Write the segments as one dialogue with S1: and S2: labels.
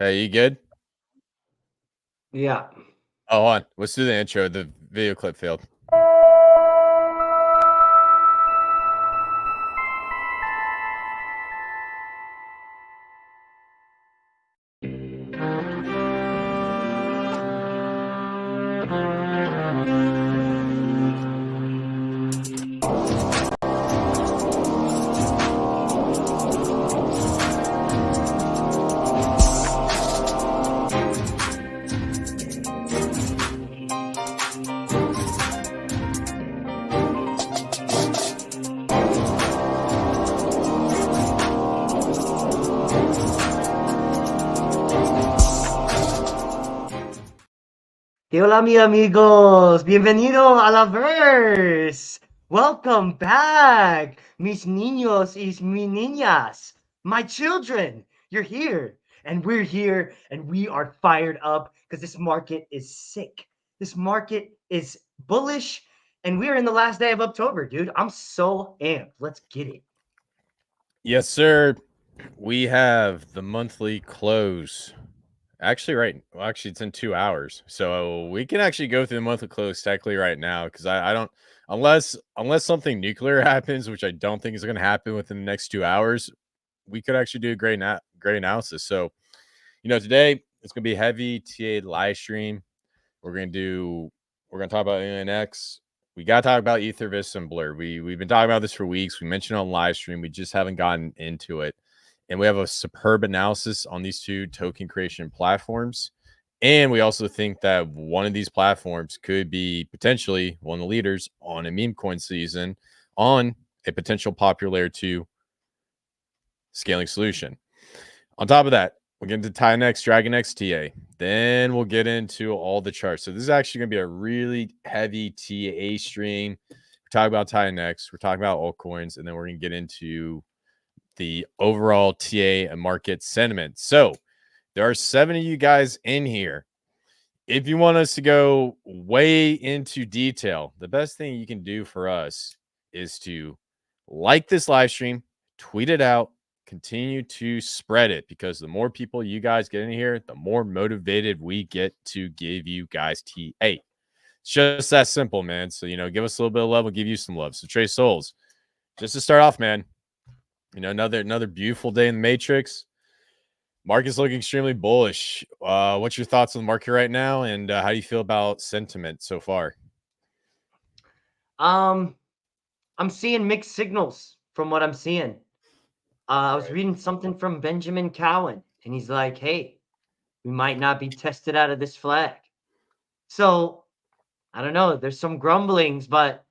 S1: Hey, you good?
S2: Yeah.
S1: Oh, hold on. Let's do the intro. The video clip failed.
S2: Hola, mi amigos. Bienvenido a la verse. Welcome back, mis niños y mis niñas, my children. You're here, and we're here, and we are fired up because this market is sick. This market is bullish, and we're in the last day of October, dude. I'm so amped. Let's get it.
S1: Yes, sir. We have the monthly close. Actually, actually, it's in 2 hours. So we can actually go through the monthly close technically right now because I don't, unless something nuclear happens, which I don't think is going to happen within the next 2 hours, we could actually do a great analysis. So, today it's going to be heavy TA live stream. We're gonna do. We're gonna talk about AlienX. We gotta talk about Ether, Vista, and Blurb. We've been talking about this for weeks. We mentioned it on live stream. We just haven't gotten into it, and we have a superb analysis on these two token creation platforms. And we also think that one of these platforms could be potentially one of the leaders on a meme coin season on a potential popular layer 2 scaling solution. On top of that, we'll get into TitanX, DragonX, TA. Then we'll get into all the charts. So this is actually going to be a really heavy TA stream. We're talking about TitanX, we're talking about altcoins, and then we're going to get into the overall TA and market sentiment. So there are 7 of you guys in here. If you want us to go way into detail, the best thing you can do for us is to like this live stream, tweet it out, continue to spread it, because the more people you guys get in here, the more motivated we get to give you guys TA. It's just that simple, man. So, give us a little bit of love, we'll give you some love. So, Trey Souls, just to start off, man, another beautiful day in the Matrix. Market's looking extremely bullish. What's your thoughts on the market right now, and how do you feel about sentiment so far?
S2: Um, I'm seeing mixed signals from what I'm seeing. I was
S1: Right.
S2: reading something from Benjamin Cowan, and he's like, "Hey, we might not be tested out of this flag." So I don't know. There's some grumblings, but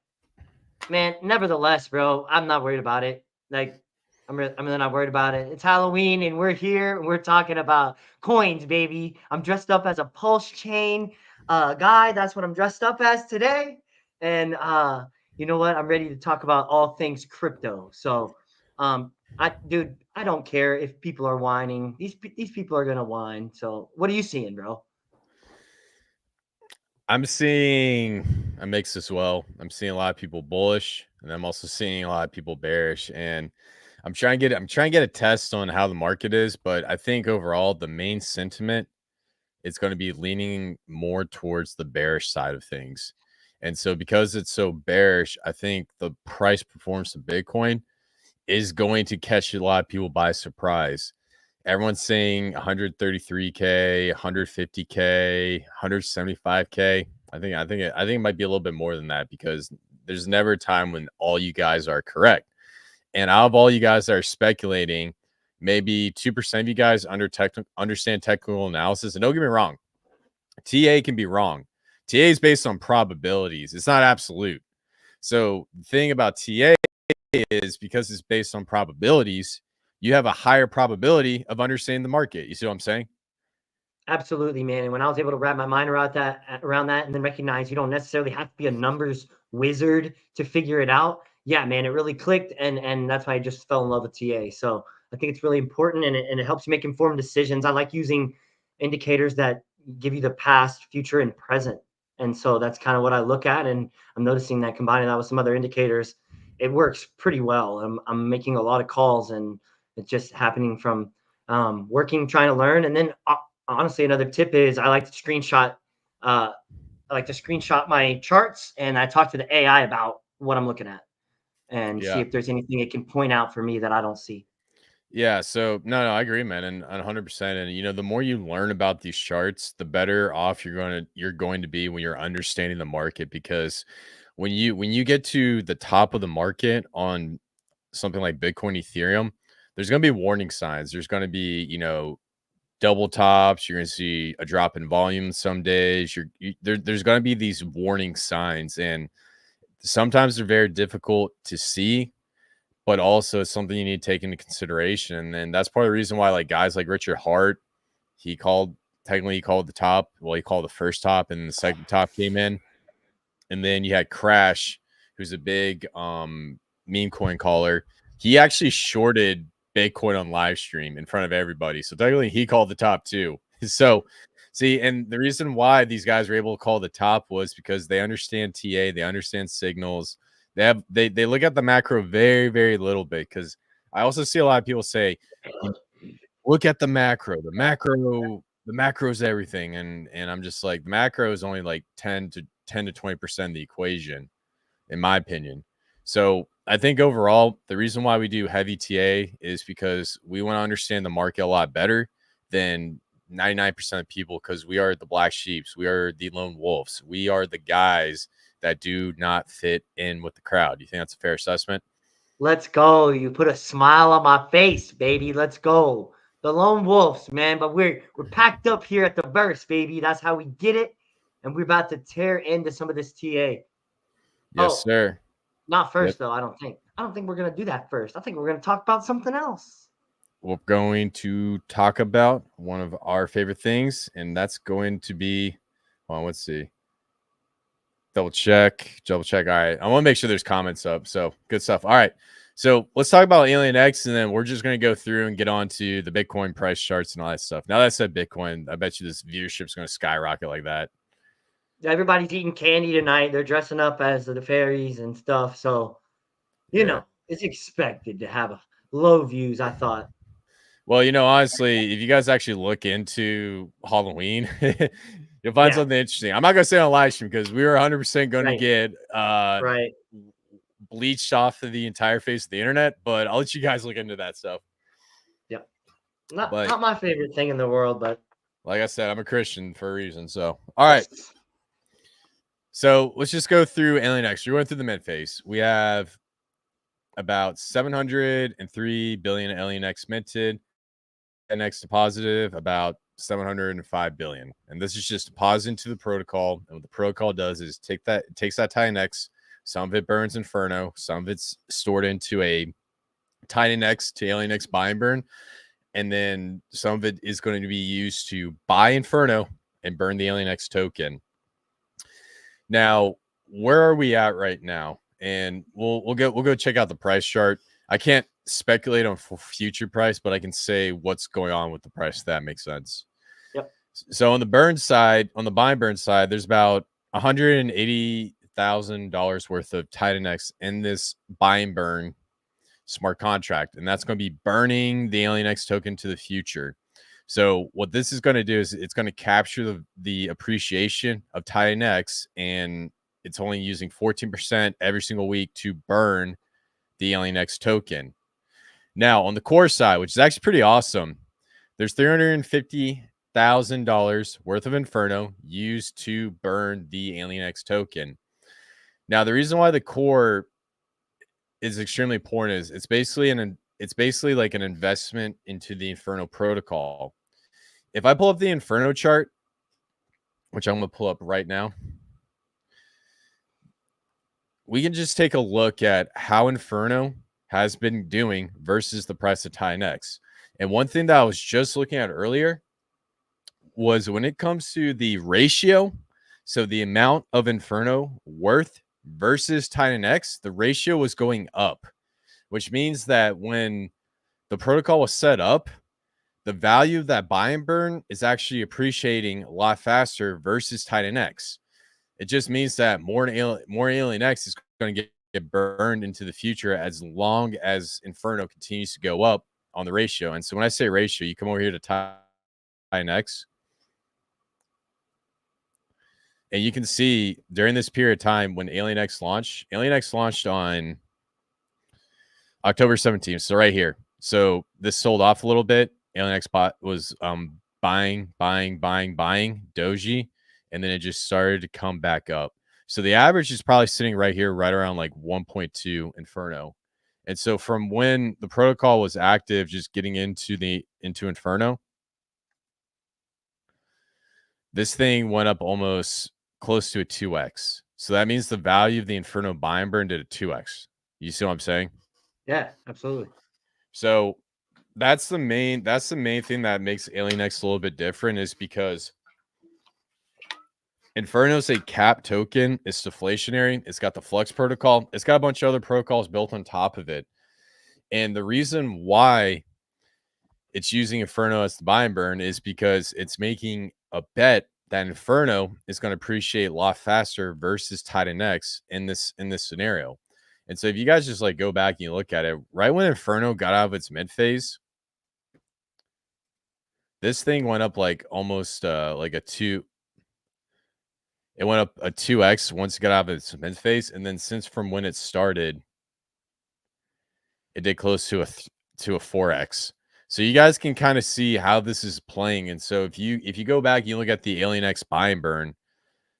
S2: man, nevertheless, bro, I'm not worried about it. Like, I'm really not worried about it. It's Halloween, and we're here, and we're talking about coins, baby. I'm dressed up as a pulse chain guy. That's what I'm dressed up as today. And you know what? I'm ready to talk about all things crypto. So, dude, I don't care if people are whining. These people are gonna whine. So, what are you seeing, bro?
S1: I'm seeing a mix as well. I'm seeing a lot of people bullish, and I'm also seeing a lot of people bearish. And I'm trying to get a test on how the market is, but I think overall the main sentiment is going to be leaning more towards the bearish side of things. And so because it's so bearish, I think the price performance of Bitcoin is going to catch a lot of people by surprise. Everyone's saying 133K, 150K, 175K. I think it might be a little bit more than that, because there's never a time when all you guys are correct. And out of all you guys that are speculating, maybe 2% of you guys understand technical analysis. And don't get me wrong, TA can be wrong. TA is based on probabilities. It's not absolute. So the thing about TA is, because it's based on probabilities, you have a higher probability of understanding the market. You see what I'm saying?
S2: Absolutely, man. And when I was able to wrap my mind around that, and then recognize you don't necessarily have to be a numbers wizard to figure it out. Yeah, man, it really clicked, and that's why I just fell in love with TA. So I think it's really important, and it helps you make informed decisions. I like using indicators that give you the past, future, and present. And so that's kind of what I look at, and I'm noticing that combining that with some other indicators, it works pretty well. I'm making a lot of calls, and it's just happening from working, trying to learn. And then honestly, another tip is I like to screenshot. I like to screenshot my charts and I talk to the AI about what I'm looking at and see
S1: Yeah.
S2: if there's anything it can point out for me that I don't see.
S1: Yeah, so no, I agree, man, and 100%. And the more you learn about these charts, the better off you're going to be when you're understanding the market. Because when you get to the top of the market on something like Bitcoin, Ethereum, there's going to be warning signs. There's going to be double tops. You're going to see a drop in volume some days. There's going to be these warning signs, and sometimes they're very difficult to see, but also it's something you need to take into consideration. And then that's part of the reason why like guys like Richard Hart, he called the top. Well, he called the first top and the second top came in. And then you had Crash, who's a big meme coin caller. He actually shorted Bitcoin on live stream in front of everybody. So technically he called the top too. So see, and the reason why these guys were able to call the top was because they understand TA, they understand signals. They look at the macro very, very little bit. Because I also see a lot of people say, look at the macro. The macro is everything. And I'm just like, the macro is only like 10 to 20% of the equation, in my opinion. So I think overall, the reason why we do heavy TA is because we want to understand the market a lot better than 99% of people, because we are the black sheeps. We are the lone wolves. We are the guys that do not fit in with the crowd. Do you think that's a fair assessment?
S2: Let's go. You put a smile on my face, baby. Let's go. The lone wolves, man. But we're packed up here at the burst, baby. That's how we get it. And we're about to tear into some of this TA.
S1: Yes,
S2: Oh,
S1: sir.
S2: not
S1: Yep.
S2: first though, I don't think. I don't think we're gonna do that first. I think we're gonna talk about something else.
S1: We're going to talk about one of our favorite things, and that's going to be, well, let's see. Double check. All right. I want to make sure there's comments up. So good stuff. All right. So let's talk about AlienX, and then we're just going to go through and get on to the Bitcoin price charts and all that stuff. Now that I said Bitcoin, I bet you this viewership is going to skyrocket like that.
S2: Everybody's eating candy tonight. They're dressing up as the fairies and stuff. So,
S1: Yeah.
S2: it's expected to have a low views, I thought.
S1: Well, honestly, if you guys actually look into Halloween, you'll find
S2: Yeah,
S1: something interesting. I'm not going to say on live stream because we were 100% going to
S2: right,
S1: get
S2: right.
S1: bleached off of the entire face of the internet, but I'll let you guys look into that stuff.
S2: Yep. Not
S1: But
S2: not my favorite thing in the world, but
S1: like I said, I'm a Christian for a reason. So, all right.
S2: yes.
S1: So let's just go through AlienX. We're going through the mid phase. We have about 703 billion AlienX minted, NX deposited about 705 billion. And this is just deposit into the protocol. And what the protocol does is it takes that TitanX, some of it burns Inferno, some of it's stored into a TitanX to AlienX buy and burn. And then some of it is going to be used to buy Inferno and burn the AlienX token. Now, where are we at right now? And we'll go check out the price chart. I can't speculate on future price, but I can say what's going on with the price. If that makes sense.
S2: Yep.
S1: So on the burn side, on the buy and burn side, there's about $180,000 worth of TitanX in this buy and burn smart contract, and that's going to be burning the AlienX token to the future. So what this is going to do is it's going to capture the appreciation of TitanX, and it's only using 14% every single week to burn the AlienX token. Now on the core side, which is actually pretty awesome, there's $350,000 worth of Inferno used to burn the AlienX token. Now the reason why the core is extremely important is it's basically like an investment into the Inferno protocol. If I pull up the Inferno chart, which I'm going to pull up right now, we can just take a look at how Inferno has been doing versus the price of TitanX. And one thing that I was just looking at earlier was when it comes to the ratio, so the amount of Inferno worth versus TitanX, the ratio was going up, which means that when the protocol was set up, the value of that buy and burn is actually appreciating a lot faster versus TitanX. It just means that more AlienX is going to get burned into the future as long as Inferno continues to go up on the ratio. And so when I say ratio, you come over here to TitanX, and you can see during this period of time when AlienX launched on October 17th. So right here. So this sold off a little bit. AlienX bot was buying Doji, and then it just started to come back up. So the average is probably sitting right here, right around like 1.2 Inferno. And so from when the protocol was active, just getting into Inferno, this thing went up almost close to a 2x. So that means the value of the Inferno buy and burn did a 2x. You see what I'm saying?
S2: Yeah, absolutely.
S1: So that's the main thing that makes AlienX a little bit different, is because Inferno's a cap token. It's deflationary. It's got the Flux protocol. It's got a bunch of other protocols built on top of it. And the reason why it's using Inferno as the buy and burn is because it's making a bet that Inferno is going to appreciate a lot faster versus TitanX in this scenario. And so if you guys just like go back and you look at it, right when Inferno got out of its mid phase, this thing went up like almost like a 2. It went up a 2x once it got out of its mid phase, and then since from when it started, it did close to a 4x. So you guys can kind of see how this is playing. And so if you go back and you look at the AlienX buy and burn,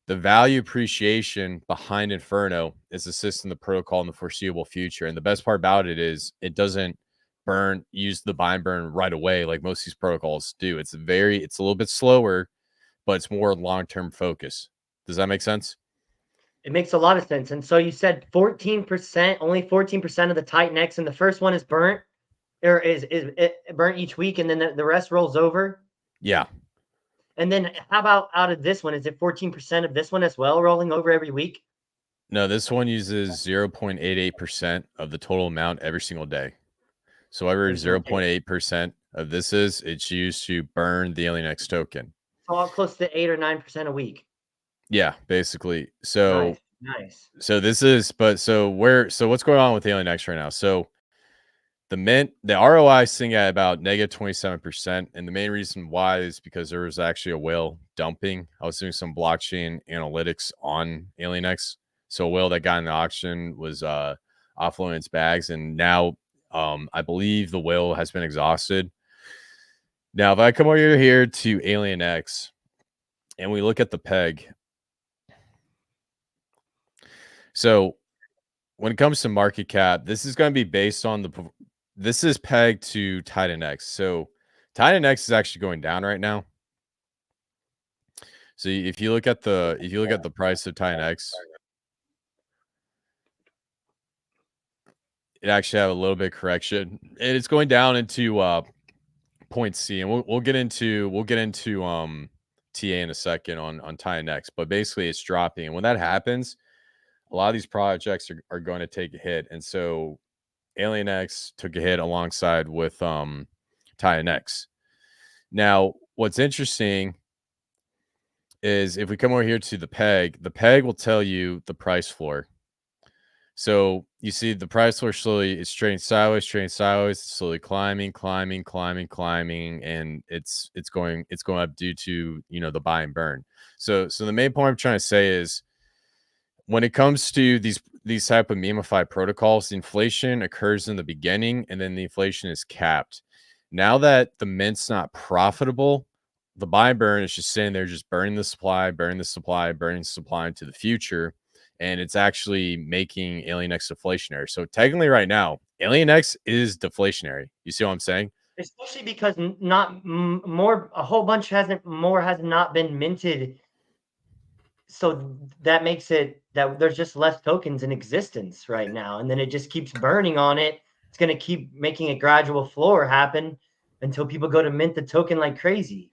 S1: the value appreciation behind Inferno is assisting the protocol in the foreseeable future. And the best part about it is it doesn't use the buy and burn right away like most of these protocols do. It's a little bit slower, but it's more long-term focus. Does that make sense?
S2: It makes a lot of sense. And so you said 14%, only 14% of the TitanX, and the first one is burnt, or is it burnt each week, and then the rest rolls over?
S1: Yeah.
S2: And then how about out of this one? Is it 14% of this one as well, rolling over every week?
S1: No, this one uses 0.88% of the total amount every single day. So whatever 0.8% of this is, it's used to burn the AlienX token.
S2: So all close to 8 or 9% a week.
S1: Yeah, basically. So
S2: nice.
S1: So this is, so what's going on with AlienX right now? So the ROI is sitting at about negative 27%. And the main reason why is because there was actually a whale dumping. I was doing some blockchain analytics on AlienX. So a whale that got in the auction was offloading its bags. And now I believe the whale has been exhausted. Now, if I come over here to AlienX and we look at the peg. So when it comes to market cap, this is going to be based on this is pegged to TitanX. So TitanX is actually going down right now. So if you look at the price of TitanX, it actually had a little bit of correction. And it's going down into point C, and we'll get into TA in a second on TitanX, but basically it's dropping. And when that happens, a lot of these projects are going to take a hit. And so AlienX took a hit alongside with TitanX. Now, what's interesting is if we come over here to the peg will tell you the price floor. So you see the price floor it's trading sideways, it's slowly climbing, and it's going up due to the buy and burn. So the main point I'm trying to say is when it comes to these type of memeified protocols, the inflation occurs in the beginning and then the inflation is capped. Now that the mint's not profitable, the buy and burn is just sitting there, just burning the supply into the future. And it's actually making AlienX deflationary. So technically right now, AlienX is deflationary. You see what I'm saying?
S2: Especially because a whole bunch has not been minted. So that makes it that there's just less tokens in existence right now. And then it just keeps burning on it. It's going to keep making a gradual floor happen until people go to mint the token like crazy.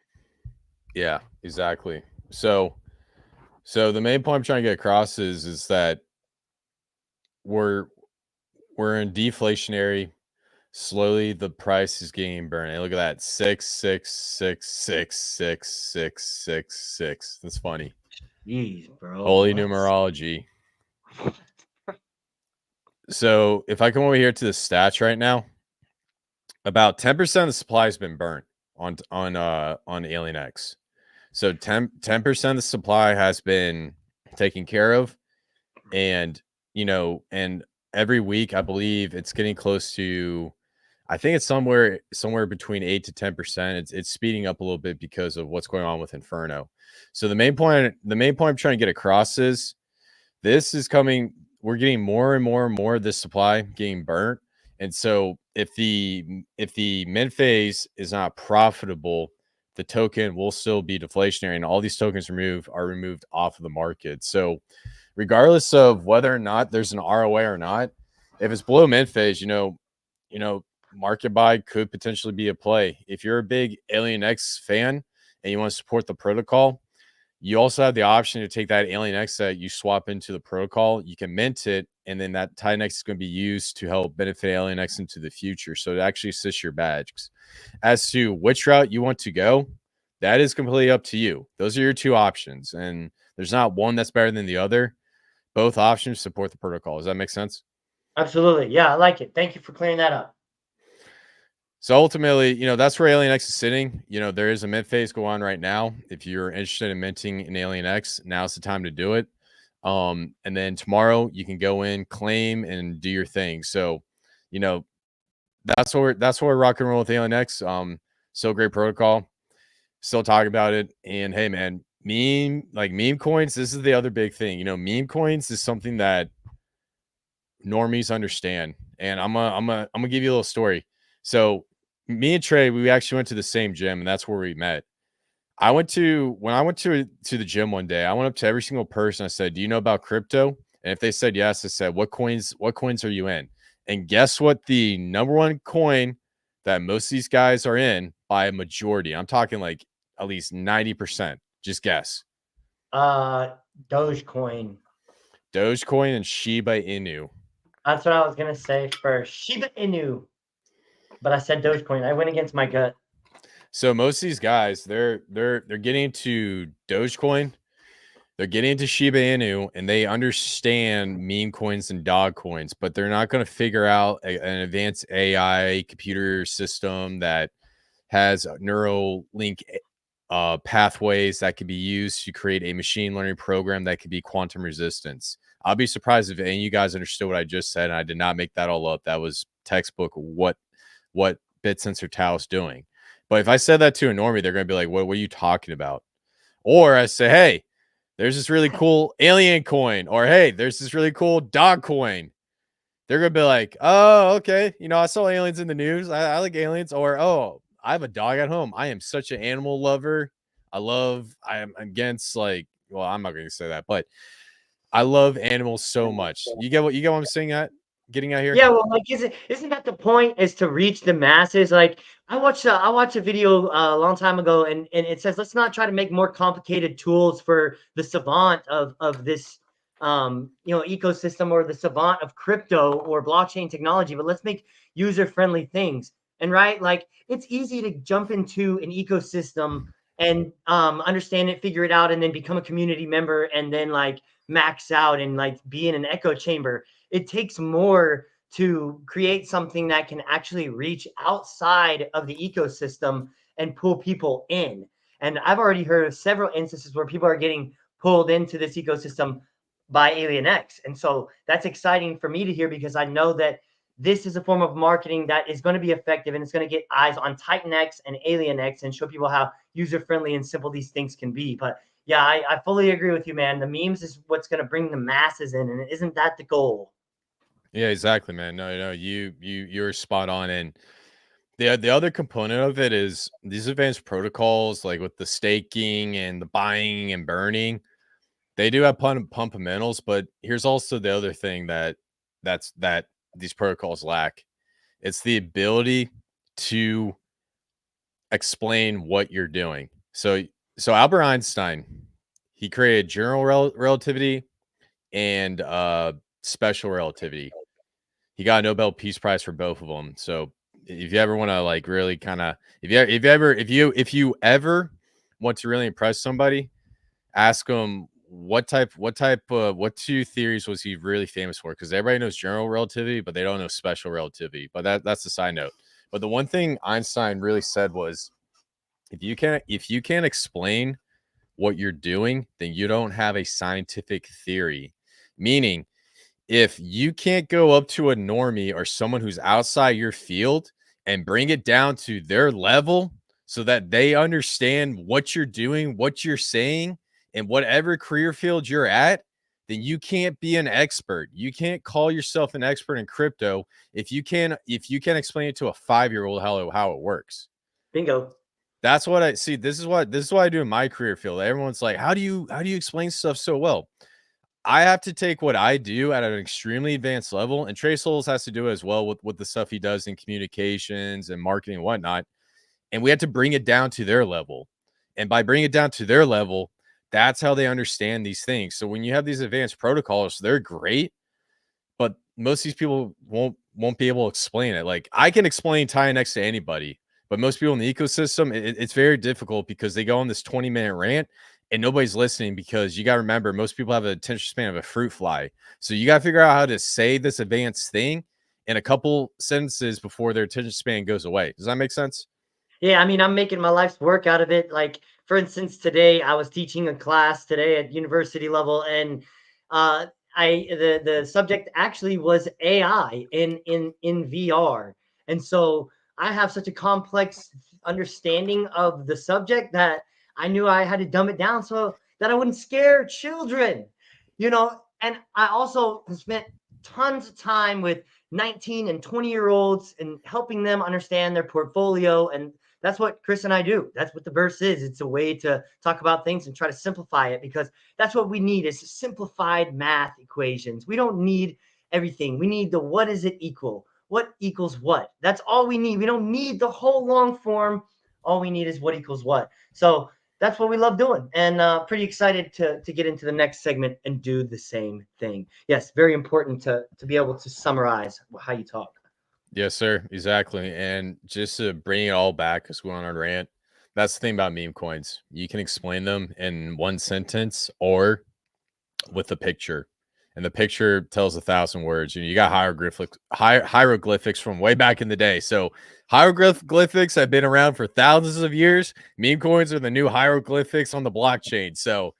S1: Yeah, exactly. So the main point I'm trying to get across is that we're in deflationary. Slowly, the price is getting burned. And look at that, 666666666. That's funny.
S2: Jeez, bro.
S1: Holy numerology. So if I come over here to the stats right now, About 10% of the supply has been burnt on AlienX. So 10% of the supply has been taken care of, and and every week I believe it's getting close to, I think it's somewhere between 8 to 10%. It's speeding up a little bit because of what's going on with Inferno. So the main point I'm trying to get across is this is coming. We're getting more and more and more of this supply getting burnt, and so if the mint phase is not profitable, the token will still be deflationary, and all these tokens are removed off of the market. So regardless of whether or not there's an ROA or not, if it's below mint phase, market buy could potentially be a play. If you're a big AlienX fan and you want to support the protocol, you also have the option to take that AlienX that you swap into the protocol. You can mint it, and then that TitanX is going to be used to help benefit AlienX into the future. So it actually assists your badges. As to which route you want to go, that is completely up to you. Those are your two options, and there's not one that's better than the other. Both options support the protocol. Does that make sense?
S2: Absolutely. Yeah, I like it. Thank you for clearing that up.
S1: So ultimately, that's where AlienX is sitting. There is a mint phase going on right now. If you're interested in minting an AlienX, now's the time to do it. And then tomorrow you can go in, claim, and do your thing. So, that's what we're rock and roll with AlienX. So great protocol. Still talking about it. And hey, man, meme coins. This is the other big thing. Meme coins is something that normies understand. And I'm gonna give you a little story. So me and Trey, we actually went to the same gym, and that's where we met. When I went to the gym one day, I went up to every single person. I said, "Do you know about crypto?" And if they said yes, I said, What coins are you in?" And guess what? The number one coin that most of these guys are in by a majority. I'm talking like at least 90%. Just guess.
S2: Dogecoin.
S1: Dogecoin and Shiba Inu.
S2: That's what I was gonna say first. Shiba Inu. But I said Dogecoin. I went against my gut.
S1: So most of these guys, they're getting into Dogecoin, they're getting into Shiba Inu, and they understand meme coins and dog coins, but they're not going to figure out an advanced AI computer system that has neural link pathways that could be used to create a machine learning program that could be quantum resistance. I'll be surprised if any of you guys understood what I just said, and I did not make that all up. That was textbook what BitSensor Tao is doing. But if I said that to a normie, they're going to be like, what are you talking about? Or I say, hey, there's this really cool alien coin, or hey, there's this really cool dog coin. They're going to be like, oh, okay. I saw aliens in the news. I like aliens. Or, oh, I have a dog at home. I am such an animal lover. I am against well, I'm not going to say that, but I love animals so much. You get what I'm saying getting out here?
S2: Yeah, well, like, isn't that the point? Is to reach the masses? Like, I watched a video a long time ago, and it says let's not try to make more complicated tools for the savant of this ecosystem, or the savant of crypto or blockchain technology, but let's make user friendly things. And right, like, it's easy to jump into an ecosystem and understand it, figure it out, and then become a community member, and then like max out and like be in an echo chamber. It takes more to create something that can actually reach outside of the ecosystem and pull people in. And I've already heard of several instances where people are getting pulled into this ecosystem by AlienX. And so that's exciting for me to hear, because I know that this is a form of marketing that is going to be effective, and it's going to get eyes on TitanX and AlienX and show people how user-friendly and simple these things can be. But yeah, I fully agree with you, man. The memes is what's going to bring the masses in, and isn't that the goal?
S1: Yeah, exactly, man. No, you're spot on. And the other component of it is these advanced protocols, like with the staking and the buying and burning, they do have fundamentals, but here's also the other thing that these protocols lack. It's the ability to explain what you're doing. So Albert Einstein, he created general relativity and special relativity. He got a Nobel Peace Prize for both of them. So if you ever want to like really kind of if you ever want to really impress somebody, ask him what two theories was he really famous for? Because everybody knows general relativity, but they don't know special relativity. But that's a side note. But the one thing Einstein really said was, if you can't explain what you're doing, then you don't have a scientific theory. Meaning, if you can't go up to a normie or someone who's outside your field and bring it down to their level so that they understand what you're doing, what you're saying, and whatever career field you're at, then you can't be an expert. You can't call yourself an expert in crypto if you can't explain it to a 5-year-old how it works.
S2: Bingo.
S1: That's what I see. This is what I do in my career field. Everyone's like, how do you explain stuff so well? I have to take what I do at an extremely advanced level, and Trey Souls has to do it as well with the stuff he does in communications and marketing and whatnot. And we have to bring it down to their level. And by bringing it down to their level, that's how they understand these things. So when you have these advanced protocols, they're great, but most of these people won't be able to explain it. Like, I can explain TitanX to anybody, but most people in the ecosystem, it's very difficult because they go on this 20-minute rant and nobody's listening, because you got to remember, most people have an attention span of a fruit fly. So you got to figure out how to say this advanced thing in a couple sentences before their attention span goes away. Does that make sense?
S2: Yeah, I mean, I'm making my life's work out of it. Like, for instance, today I was teaching a class today at university level, and uh, the subject actually was AI in VR, and so I have such a complex understanding of the subject that I knew I had to dumb it down so that I wouldn't scare children, you know. And I also spent tons of time with 19 and 20-year-olds and helping them understand their portfolio, and that's what Chris and I do. That's what the verse is. It's a way to talk about things and try to simplify it, because that's what we need is simplified math equations. We don't need everything. We need the what is it equal? What equals what? That's all we need. We don't need the whole long form. All we need is what equals what. So that's what we love doing, and pretty excited to get into the next segment and do the same thing. Yes, very important to be able to summarize how you talk.
S1: Yes, sir. Exactly. And just to bring it all back, because we went on a rant, that's the thing about meme coins. You can explain them in one sentence or with a picture. And the picture tells 1,000 words. You got hieroglyphics from way back in the day. So hieroglyphics have been around for thousands of years. Meme coins are the new hieroglyphics on the blockchain. So,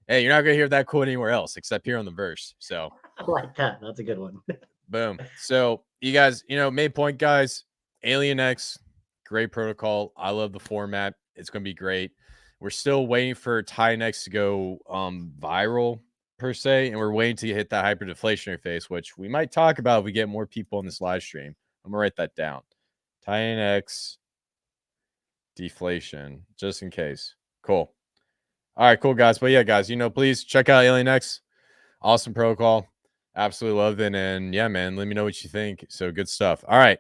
S1: hey, you're not going to hear that quote anywhere else except here on the verse. So,
S2: I like that. That's a good one.
S1: boom. So, you guys, Memecoin guys, AlienX, great protocol. I love the format. It's going to be great. We're still waiting for TitanX to go viral per se, and we're waiting to hit that hyperdeflationary phase, which we might talk about if we get more people in this live stream. I'm gonna write that down. TitanX deflation, just in case. Cool. All right, cool guys. But yeah, guys, please check out AlienX. Awesome protocol. Absolutely love it. And yeah, man, let me know what you think. So good stuff. All right.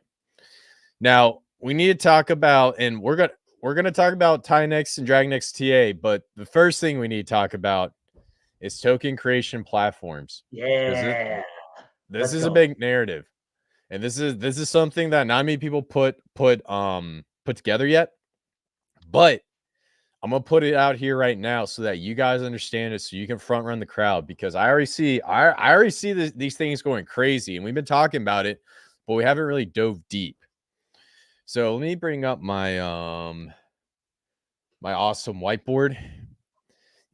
S1: Now we need to talk about, and we're gonna talk about TitanX and DragonX TA, but the first thing we need to talk about is token creation platforms.
S2: Yeah.
S1: This
S2: Let's
S1: is a
S2: go.
S1: big narrative, and this is something that not many people put together yet. But I'm gonna put it out here right now so that you guys understand it, so you can front run the crowd, because I already see these things going crazy, and we've been talking about it, but we haven't really dove deep. So let me bring up my my awesome whiteboard,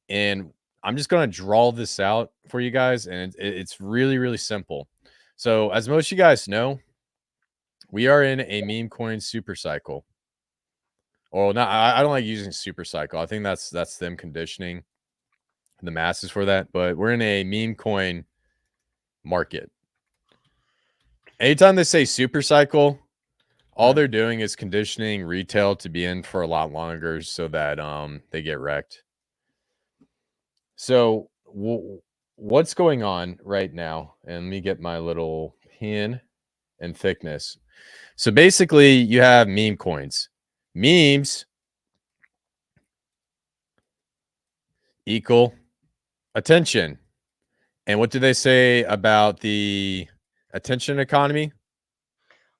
S1: and I'm just going to draw this out for you guys, and it's really, really simple. So as most of you guys know, we are in a meme coin super cycle. Or not, I don't like using super cycle. I think that's them conditioning the masses for that, but we're in a meme coin market. Anytime they say super cycle, all they're doing is conditioning retail to be in for a lot longer so that they get wrecked. So what's going on right now? And let me get my little pin and thickness. So basically, you have meme coins. Memes equal attention. And what do they say about the attention economy?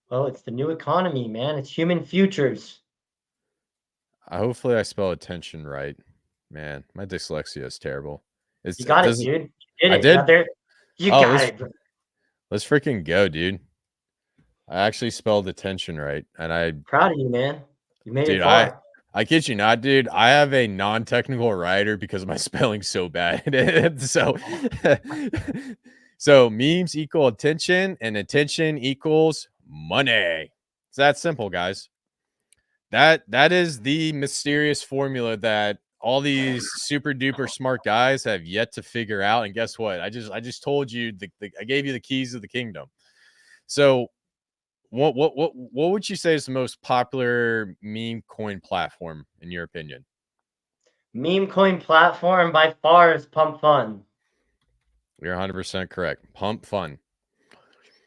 S2: Well, it's the new economy, man. It's human futures.
S1: Hopefully I spell attention right. Man, my dyslexia is terrible.
S2: You got it,
S1: Does
S2: dude. You did
S1: I
S2: it. You
S1: did?
S2: got there. You
S1: Oh,
S2: got it, bro.
S1: let's freaking go, dude. I actually spelled attention right, and I,
S2: Proud of you, man. You made it
S1: dude,
S2: far.
S1: I kid you not, dude. I have a non-technical writer because my spelling's so bad. So, so memes equal attention, and attention equals money. It's that simple, guys. That is the mysterious formula that all these super duper smart guys have yet to figure out. And guess what? I just told you I gave you the keys of the kingdom. So what would you say is the most popular meme coin platform in your opinion?
S2: Memecoin platform by far is Pump Fun.
S1: You're 100% correct. Pump Fun.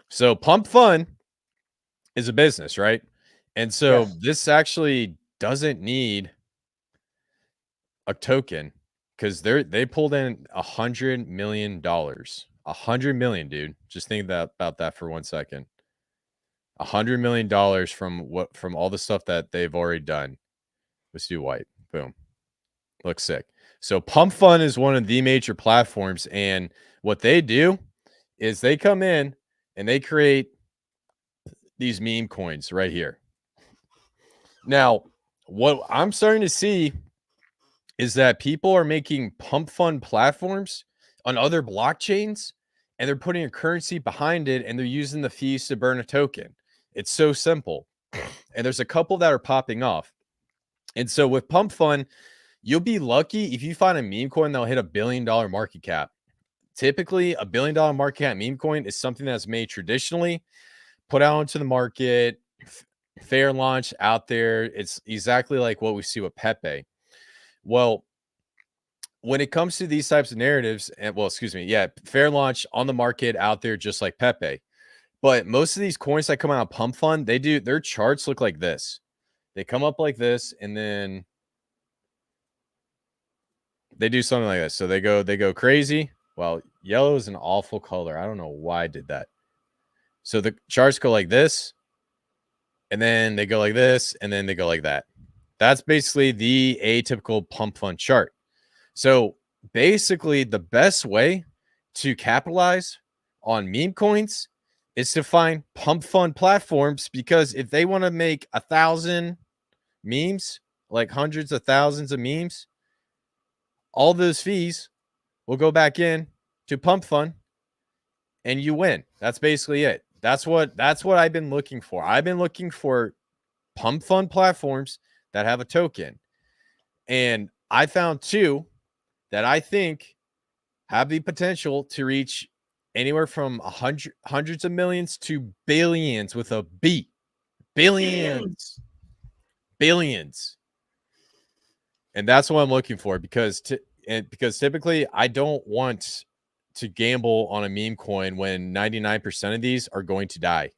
S1: So Pump Fun is a business, right? And so
S2: Yes.
S1: this actually doesn't need a token because they pulled in $100 million. 100 million, dude. Just think about that for 1 second. $100 million from all the stuff that they've already done. Let's do white. Boom. Looks sick. So Pump Fun is one of the major platforms, and what they do is they come in and they create these meme coins right here. Now, what I'm starting to see is that people are making Pump Fun platforms on other blockchains, and they're putting a currency behind it, and they're using the fees to burn a token. It's so simple. And there's a couple that are popping off. And so with Pump Fun, you'll be lucky if you find a meme coin that'll hit $1 billion market cap. Typically, $1 billion market cap meme coin is something that's made traditionally, put out into the market, fair launch out there. It's exactly like what we see with Pepe. Well, when it comes to these types of narratives, and well, excuse me, yeah, fair launch on the market out there, just like Pepe. But most of these coins that come out of Pump Fund, their charts look like this. They come up like this, and then they do something like this. So they go crazy. Well, yellow is an awful color. I don't know why I did that. So the charts go like this, and then they go like this, and then they go like that. That's basically the atypical Pump Fund chart. So basically, the best way to capitalize on meme coins is to find Pump Fund platforms, because if they want to make 1,000 memes, like hundreds of thousands of memes, all those fees will go back in to Pump Fund and you win. That's basically it. That's what I've been looking for. I've been looking for Pump Fund platforms that have a token. And I found two that I think have the potential to reach anywhere from hundreds of millions to billions with a B. Billions. Billions. And that's what I'm looking for, because typically I don't want to gamble on a meme coin when 99% of these are going to die.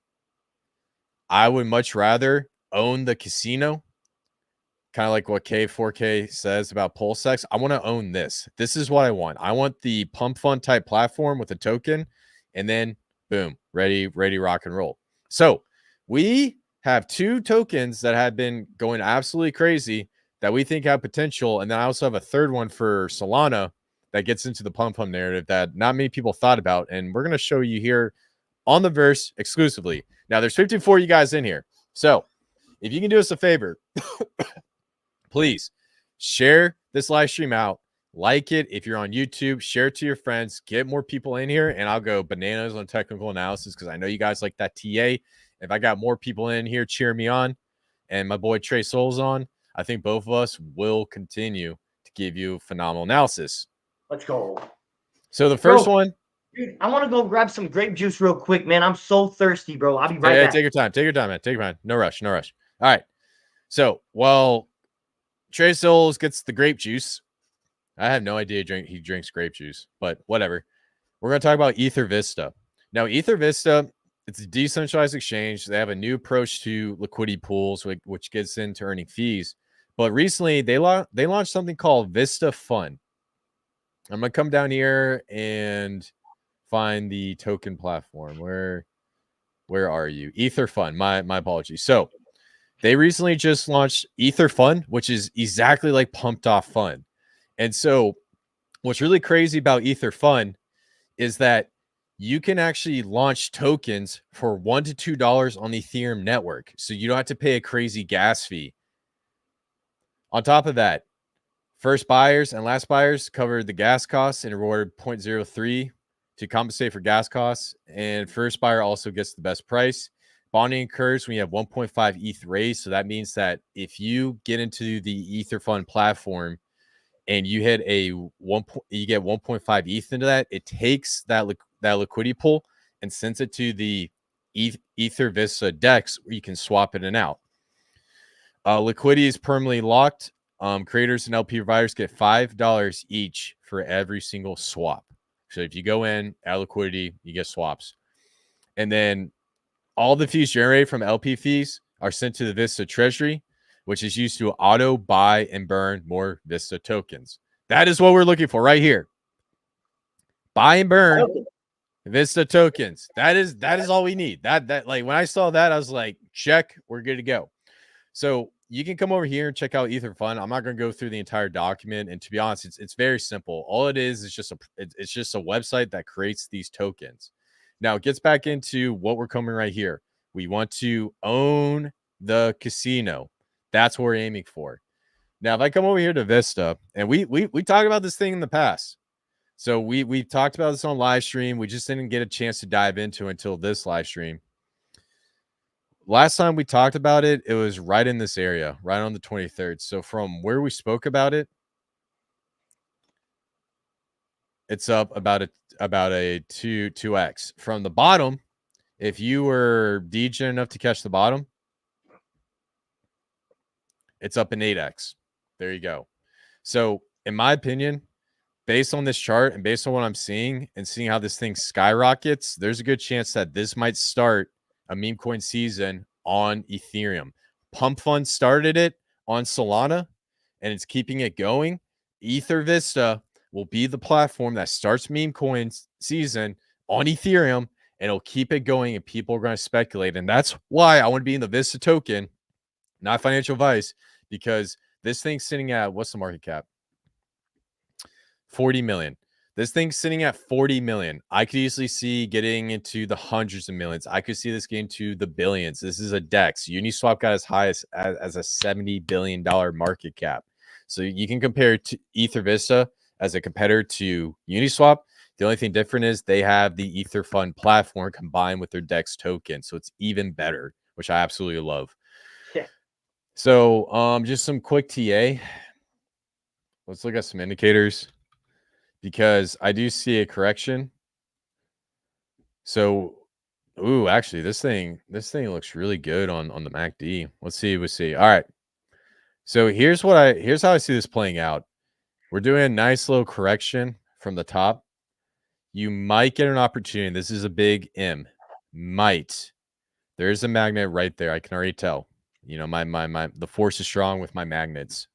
S1: I would much rather own the casino, kind of like what K4K says about PulseX. I want to own this. This is what I want. I want the Pump Fund type platform with a token, and then boom, ready, rock and roll. So we have two tokens that have been going absolutely crazy that we think have potential. And then I also have a third one for Solana that gets into the Pump Fund narrative that not many people thought about. And we're going to show you here on the verse exclusively. Now, there's 54 of you guys in here. So if you can do us a favor, please share this live stream out. Like it if you're on YouTube, share it to your friends, get more people in here, and I'll go bananas on technical analysis because I know you guys like that TA. If I got more people in here cheer me on, and my boy Trey Souls on, I think both of us will continue to give you phenomenal analysis.
S2: Let's go.
S1: So the first one.
S2: Dude, I want to go grab some grape juice real quick, man. I'm so thirsty, bro. I'll be right back.
S1: Take your time. Take your time, man. Take your time. No rush. No rush. All right. So while Trey Souls gets the grape juice, I have no idea he drinks grape juice, but whatever. We're going to talk about Ether Vista. Now, Ether Vista, it's a decentralized exchange. They have a new approach to liquidity pools, which gets into earning fees. But recently, they launched something called Vista Fund. I'm going to come down here and find the token platform. Where are you? Ether Fund. My apologies. So they recently just launched Ether Fund, which is exactly like Pumped Off Fund. And so what's really crazy about Ether Fund is that you can actually launch tokens for $1 to $2 on the Ethereum network. So you don't have to pay a crazy gas fee. On top of that, first buyers and last buyers covered the gas costs and rewarded 0.03 to compensate for gas costs. And first buyer also gets the best price. Bonding occurs when you have 1.5 ETH raised. So that means that if you get into the Ether Fund platform and you hit you get 1.5 ETH into that, it takes that liquidity pool and sends it to the Ether Vista DEX where you can swap it in and out. Liquidity is permanently locked. Creators and LP providers get $5 each for every single swap. So if you go in, add liquidity, you get swaps. And then all the fees generated from LP fees are sent to the Vista Treasury, which is used to auto buy and burn more Vista tokens. That is what we're looking for right here. Buy and burn Vista tokens. That is all we need. That like when I saw that, I was like, check, we're good to go. So you can come over here and check out Ether Fund. I'm not going to go through the entire document, and to be honest, it's very simple. All it is just it's just a website that creates these tokens. Now it gets back into what we're coming right here. We want to own the casino. That's what we're aiming for. Now, if I come over here to Vista, and we talked about this thing in the past. So we talked about this on live stream. We just didn't get a chance to dive into it until this live stream. Last time we talked about it, it was right in this area, right on the 23rd. So from where we spoke about it, it's up about a 2x. From the bottom, if you were DJ enough to catch the bottom, it's up an 8x. There you go. So in my opinion, based on this chart and based on what I'm seeing and seeing how this thing skyrockets, there's a good chance that this might start a meme coin season on Ethereum. Pump Fund started it on Solana and it's keeping it going. Ether Vista will be the platform that starts meme coins season on Ethereum, and it'll keep it going and people are going to speculate. And that's why I want to be in the Vista token, not financial advice, because this thing's sitting at, what's the market cap? 40 million. This thing's sitting at 40 million. I could easily see getting into the hundreds of millions. I could see this getting to the billions. This is a DEX. Uniswap got as high as a $70 billion market cap. So you can compare to Ether Vista as a competitor to Uniswap. The only thing different is they have the Ether Fund platform combined with their DEX token. So it's even better, which I absolutely love.
S2: Yeah.
S1: So just some quick TA. Let's look at some indicators, because I do see a correction. So, actually, this thing looks really good on the MACD. Let's see. All right. So here's how I see this playing out. We're doing a nice little correction from the top. You might get an opportunity. This is a big M. Might. There's a magnet right there. I can already tell. You know, the force is strong with my magnets.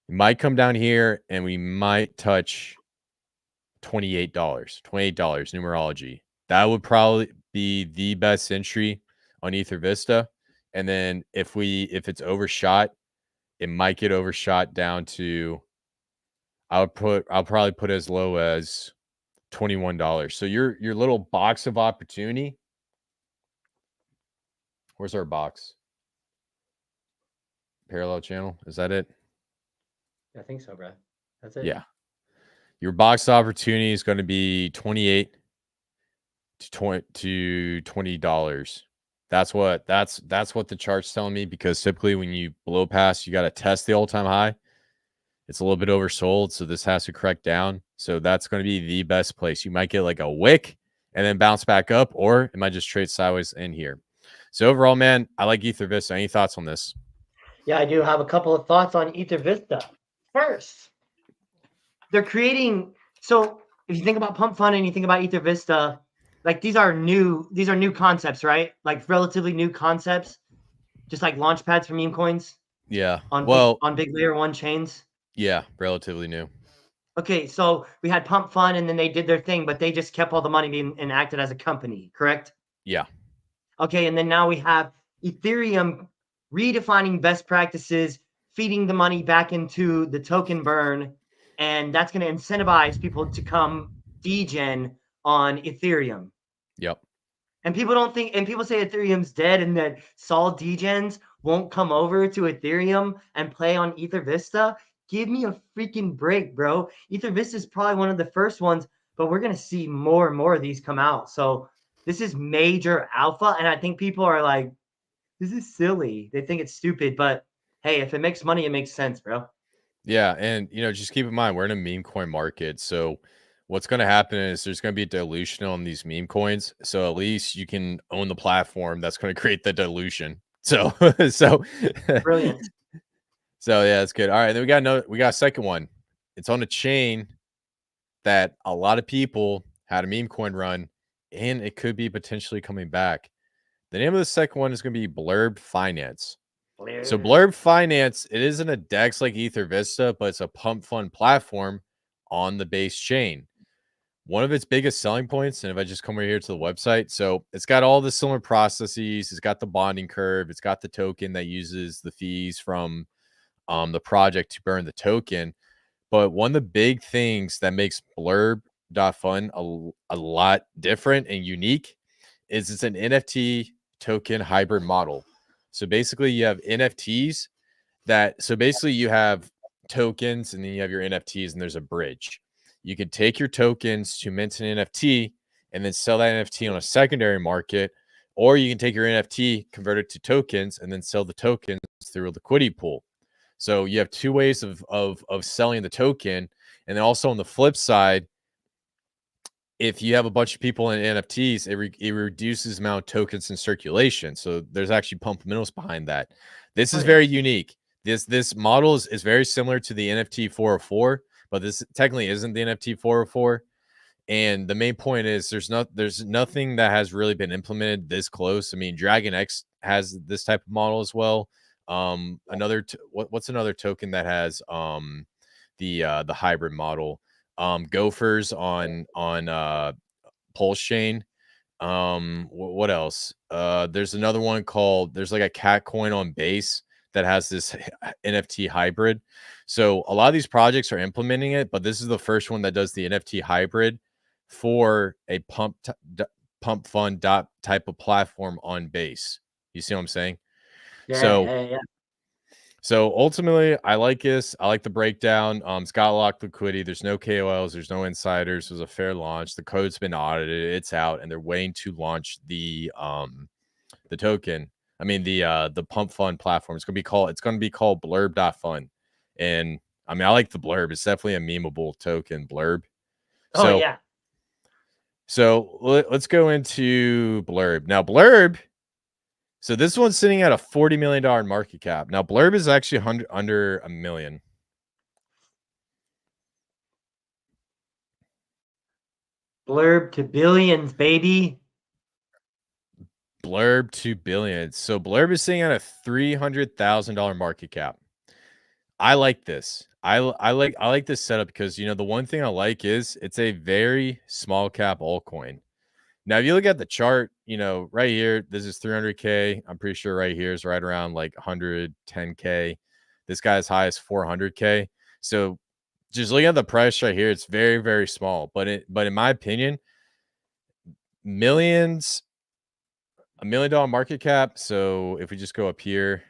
S1: It might come down here and we might touch $28. Numerology. That would probably be the best entry on Ether Vista. And then if it's overshot, it might get overshot down to, I'll probably put as low as $21. So your little box of opportunity. Where's our box? Parallel channel. Is that it?
S2: I think so, bro. That's it.
S1: Yeah. Your box opportunity is going to be $28 to $20. That's what the chart's telling me, because typically when you blow past, you got to test the all-time high. It's a little bit oversold, so this has to correct down. So that's going to be the best place. You might get like a wick and then bounce back up, or it might just trade sideways in here. So overall, man, I like Ether Vista. Any thoughts on this?
S2: Yeah, I do have a couple of thoughts on Ether Vista. First, they're creating. So if you think about Pump Fund and you think about Ether Vista, like these are new concepts, right? Like relatively new concepts, just like launch pads for meme coins.
S1: Yeah.
S2: On big layer one chains.
S1: Yeah, relatively new.
S2: Okay, so we had Pump Fund and then they did their thing, but they just kept all the money and acted as a company, correct?
S1: Yeah.
S2: Okay, and then now we have Ethereum redefining best practices, feeding the money back into the token burn, and that's going to incentivize people to come degen on Ethereum.
S1: Yep.
S2: And people don't think, and people say Ethereum's dead and that Sol degens won't come over to Ethereum and play on Ether Vista. Give me a freaking break, bro. Ether Vista is probably one of the first ones, but we're going to see more and more of these come out. So this is major alpha. And I think people are like, this is silly. They think it's stupid, but hey, if it makes money, it makes sense, bro.
S1: Yeah, and just keep in mind we're in a meme coin market, so what's going to happen is there's going to be a dilution on these meme coins. So at least you can own the platform that's going to create the dilution. So so
S2: Brilliant.
S1: so yeah, that's good. All right, then we got a second one. It's on a chain that a lot of people had a meme coin run, and it could be potentially coming back. The name of the second one is going to be Blurb Finance. So Blurb Finance, it isn't a DEX like Ether Vista, but it's a pump fund platform on the base chain. One of its biggest selling points, and if I just come over here to the website, so it's got all the similar processes. It's got the bonding curve. It's got the token that uses the fees from the project to burn the token. But one of the big things that makes Blurb.fun a lot different and unique is it's an NFT token hybrid model. So basically, you have NFTs basically you have tokens and then you have your NFTs and there's a bridge. You can take your tokens to mint an NFT and then sell that NFT on a secondary market, or you can take your NFT, convert it to tokens, and then sell the tokens through a liquidity pool. So you have two ways of selling the token. And then also on the flip side, if you have a bunch of people in NFTs, it reduces the amount of tokens in circulation. So there's actually fundamentals behind that. This is very unique. This model is very similar to the NFT 404, but this technically isn't the NFT 404. And the main point is there's nothing that has really been implemented this close. I mean, DragonX has this type of model as well. What's another token that has the hybrid model? Gophers on Pulse Chain. What else? There's another one called there's like a cat coin on base that has this NFT hybrid. So a lot of these projects are implementing it, but this is the first one that does the NFT hybrid for a pump fund type of platform on base. You see what I'm saying?
S2: Yeah.
S1: So ultimately, I like this. I like the breakdown. It's got locked liquidity. There's no KOLs. There's no insiders. It was a fair launch. The code's been audited. It's out, and they're waiting to launch the token. I mean the pump fund platform. It's gonna be called Blurb.fun. And I mean I like the Blurb. It's definitely a memeable token, Blurb.
S2: Oh
S1: So
S2: yeah.
S1: so let's go into Blurb. Now Blurb. So this one's sitting at a $40 million market cap. Now Blurb is actually under a million.
S2: Blurb to billions, baby.
S1: Blurb to billions. So Blurb is sitting at a $300,000 market cap. I like this. I like this setup because the one thing I like is it's a very small cap altcoin. Now, if you look at the chart, right here, this is 300K. I'm pretty sure right here is right around like 110K. This guy's high is 400K. So just looking at the price right here, it's very, very small. But in my opinion, millions, $1 million market cap. So if we just go up here,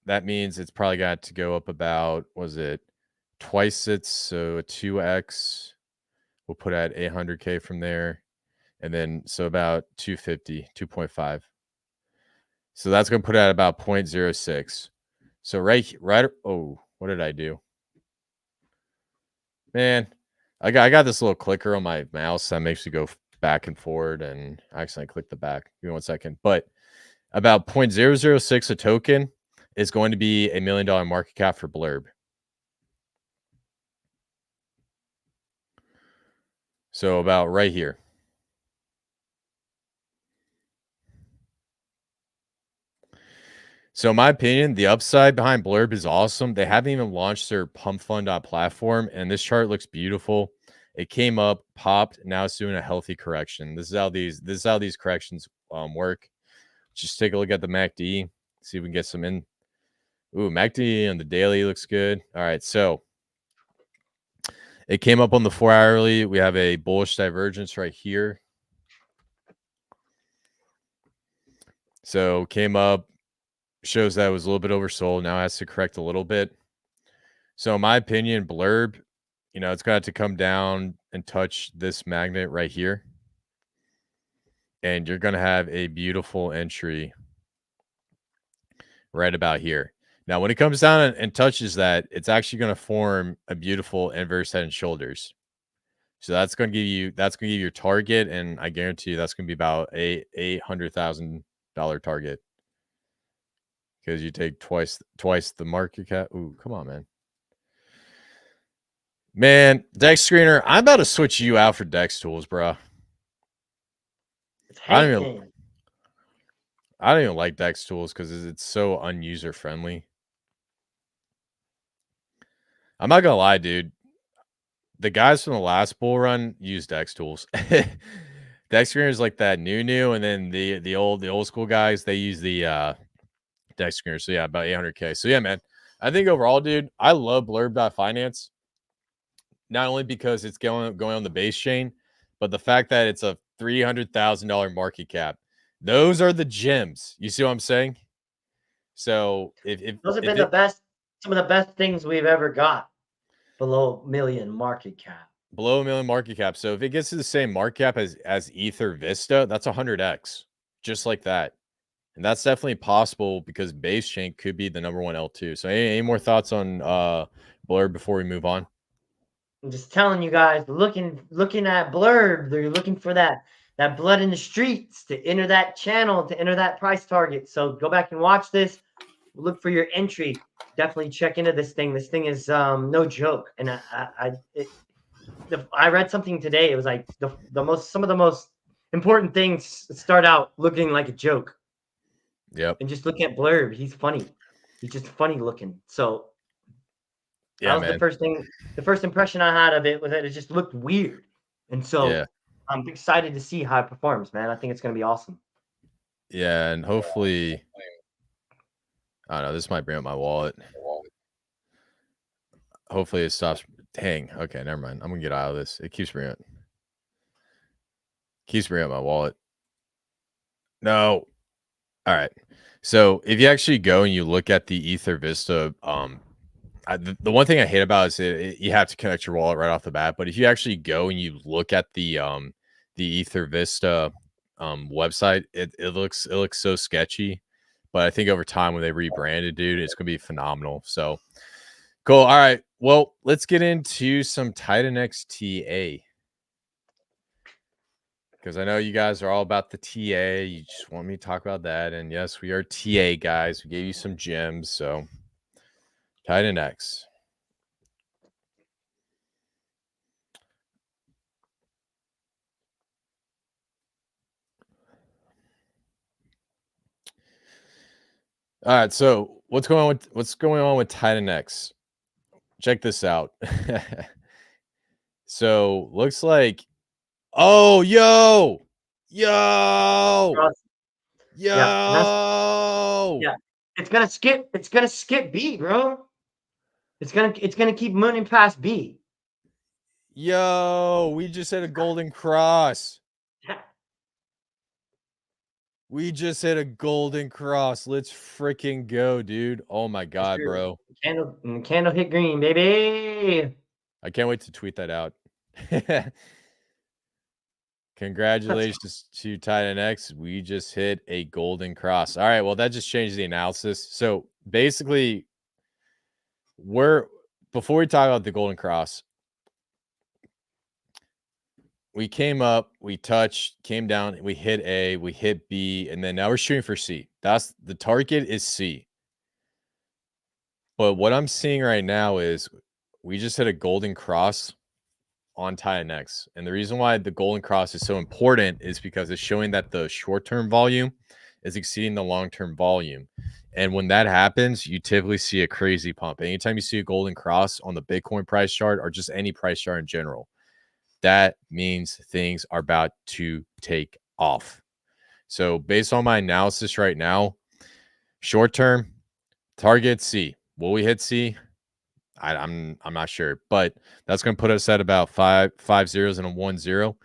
S1: that means it's probably got to go up about, was it twice its, so a 2x. We'll put at 800K from there. And then, so about 250, 2.5. So that's going to put at about 0.06. So right. Oh, what did I do? Man, I got this little clicker on my mouse that makes me go back and forward, and I accidentally clicked the back. Give me 1 second. But about 0.006 a token is going to be $1 million market cap for Blurb. So about right here. So in my opinion, the upside behind Blurb is awesome. They haven't even launched their pump fund platform, and this chart looks beautiful. It came up, popped, now it's doing a healthy correction. This is how these corrections work. Just take a look at the MACD, see if we can get some in. Ooh, MACD on the daily looks good. All right, so It came up on the 4 hourly. We have a bullish divergence right here. So came up, shows that it was a little bit oversold. Now it has to correct a little bit. So in my opinion, Blurb, it's going to have to come down and touch this magnet right here. And you're going to have a beautiful entry right about here. Now, when it comes down and touches that, it's actually going to form a beautiful inverse head and shoulders. So that's going to give you your target, and I guarantee you that's going to be about a $800,000 target because you take twice the market cap. Ooh, come on, man. Man, Dex Screener, I'm about to switch you out for Dex Tools, bro. I don't even like Dex Tools because it's so unuser friendly. I'm not gonna lie, dude. The guys from the last bull run use Dex Tools. Dex Screener is like that new, and then the old school guys, they use the Dex Screener. So yeah, about 800K. So yeah, man. I think overall, dude, I love Blurb.finance. Not only because it's going on the base chain, but the fact that it's a $300,000 market cap. Those are the gems. You see what I'm saying? So if
S2: Those have been some of the best things we've ever got below million market cap.
S1: Below $1 million market cap. So if it gets to the same market cap as Ether Vista, that's 100x, just like that. And that's definitely possible because base chain could be the number one L2. So any more thoughts on Blurb before we move on?
S2: I'm just telling you guys, looking at Blurb, they're looking for that blood in the streets to enter that channel, to enter that price target. So go back and watch this. Look for your entry. Definitely check into this thing. This thing is no joke. And I read something today. It was like some of the most important things start out looking like a joke.
S1: Yep.
S2: And just look at Blurb. He's funny. He's just funny looking. So that was the first thing. The first impression I had of it was that it just looked weird. And so I'm excited to see how it performs, man. I think it's going to be awesome.
S1: Yeah, and hopefully, I don't know, this might bring up my wallet. Hopefully it stops. Dang. Okay, never mind. I'm going to get out of this. It keeps bringing up my wallet. No. All right. So if you actually go and you look at the Ether Vista, the one thing I hate about it is you have to connect your wallet right off the bat. But if you actually go and you look at the Ether Vista website, it looks so sketchy. But I think over time when they rebranded, dude, it's gonna be phenomenal. So cool. All right. Well, let's get into some TitanX TA. Because I know you guys are all about the TA. You just want me to talk about that. And yes, we are TA guys. We gave you some gems. So TitanX. All right. So what's going on with TitanX? Check this out. So looks like, oh, yo.
S2: Yeah.
S1: Yeah.
S2: It's gonna skip B, bro. It's gonna keep mooning past B.
S1: Yo, we just hit a golden cross.
S2: Yeah.
S1: We just hit a golden cross. Let's freaking go, dude. Oh my god, bro.
S2: Candle hit green, baby.
S1: I can't wait to tweet that out. Congratulations to TitanX. We just hit a golden cross. All right, well, that just changed the analysis. So basically, before we talk about the golden cross, we came up, we touched, came down, we hit A, we hit B, and then now we're shooting for C. That's the target is C. But what I'm seeing right now is we just hit a golden cross on TitanX. And the reason why the golden cross is so important is because it's showing that the short-term volume is exceeding the long-term volume. And when that happens, you typically see a crazy pump. Anytime you see a golden cross on the Bitcoin price chart or just any price chart in general, that means things are about to take off. So based on my analysis right now, short term, target C. Will we hit C? I'm not sure, but that's going to put us at about five zeros and a 1-0.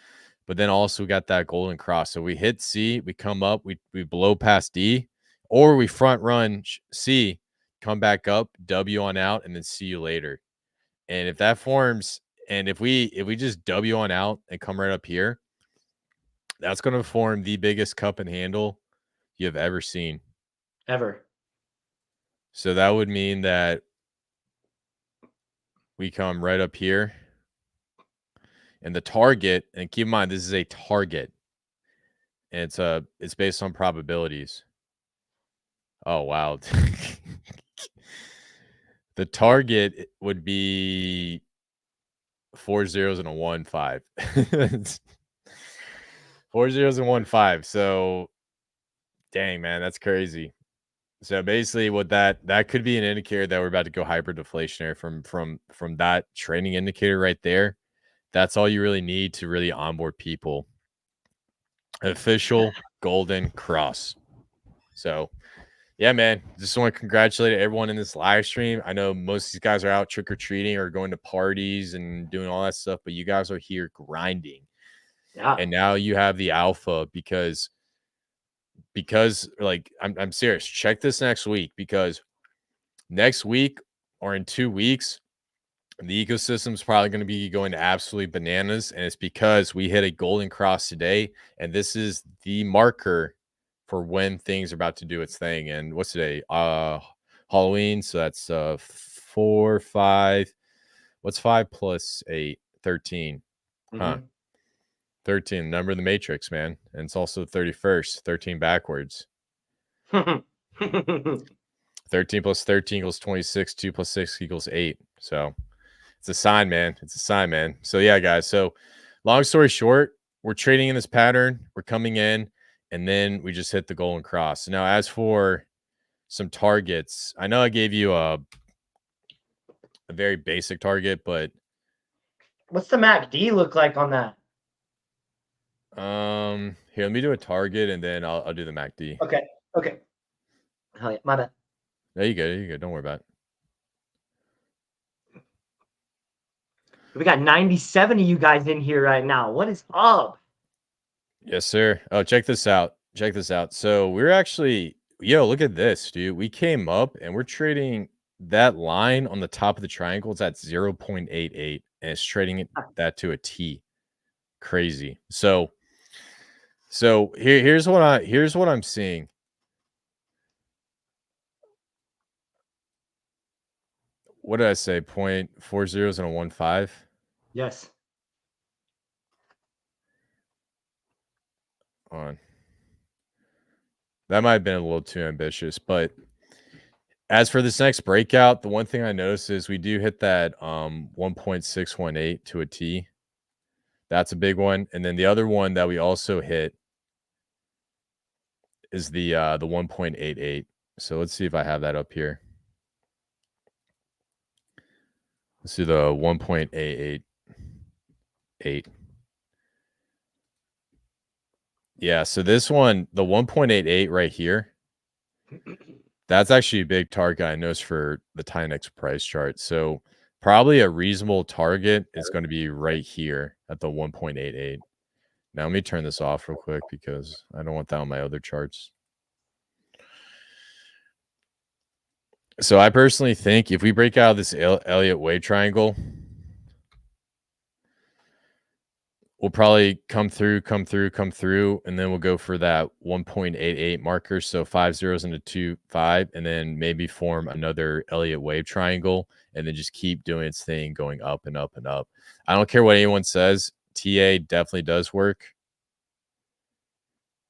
S1: But then also we got that golden cross. So we hit C, we come up, we blow past D, or we front run C, come back up, W on out, and then see you later. And if that forms, and if we just W on out and come right up here, that's going to form the biggest cup and handle you have ever seen.
S2: Ever.
S1: So that would mean that we come right up here. And the target, and keep in mind, this is a target. And it's based on probabilities. Oh, wow. The target would be 4 zeros and a 1-5. 4 zeros and 1-5. So, dang, man, that's crazy. So basically, what that could be an indicator that we're about to go hyper deflationary from that training indicator right there. That's all you really need to really onboard people. Official golden cross. So, yeah, man, just want to congratulate everyone in this live stream. I know most of these guys are out trick or treating or going to parties and doing all that stuff, but you guys are here grinding.
S2: Yeah.
S1: And now you have the alpha because like I'm serious. Check this next week, because next week or in 2 weeks, the ecosystem is probably going to be going absolutely bananas. And it's because we hit a golden cross today. And this is the marker for when things are about to do its thing. And what's today? Halloween. So that's 4, 5. What's 5 plus 8? 13. Huh. 13, number of the matrix, man. And it's also the 31st, 13 backwards. 13 plus 13 equals 26. 2 plus 6 equals 8. So it's a sign, man. It's a sign, man. So yeah, guys. So long story short, we're trading in this pattern. We're coming in, and then we just hit the golden cross. Now, as for some targets, I know I gave you a very basic target, but
S2: what's the MACD look like on that?
S1: Here, let me do a target, and then I'll do the MACD.
S2: Okay. Hell yeah, my bad.
S1: There you go. There you go. Don't worry about it.
S2: We got 97 of you guys in here right now. What is up?
S1: Yes, sir. Oh, check this out. Check this out. So we're actually, look at this, dude. We came up and we're trading that line on the top of the triangle. It's at 0.88, and it's trading that to a T. Crazy. So here's what I'm seeing. What did I say? 0.4 zeros and a 1-5?
S2: Yes.
S1: On. That might have been a little too ambitious, but as for this next breakout, the one thing I noticed is we do hit that 1.618 to a T. That's a big one. And then the other one that we also hit is the 1.88. So let's see if I have that up here. Let's do the 1.888. Yeah, so this one, the 1.88 right here, that's actually a big target I noticed for the TitanX price chart. So probably a reasonable target is going to be right here at the 1.88. Now let me turn this off real quick because I don't want that on my other charts. So I personally think if we break out of this Elliott wave triangle, we'll probably come through, and then we'll go for that 1.88 marker. So 5 zeros into 2, 5, and then maybe form another Elliott wave triangle, and then just keep doing its thing, going up and up and up. I don't care what anyone says. TA definitely does work.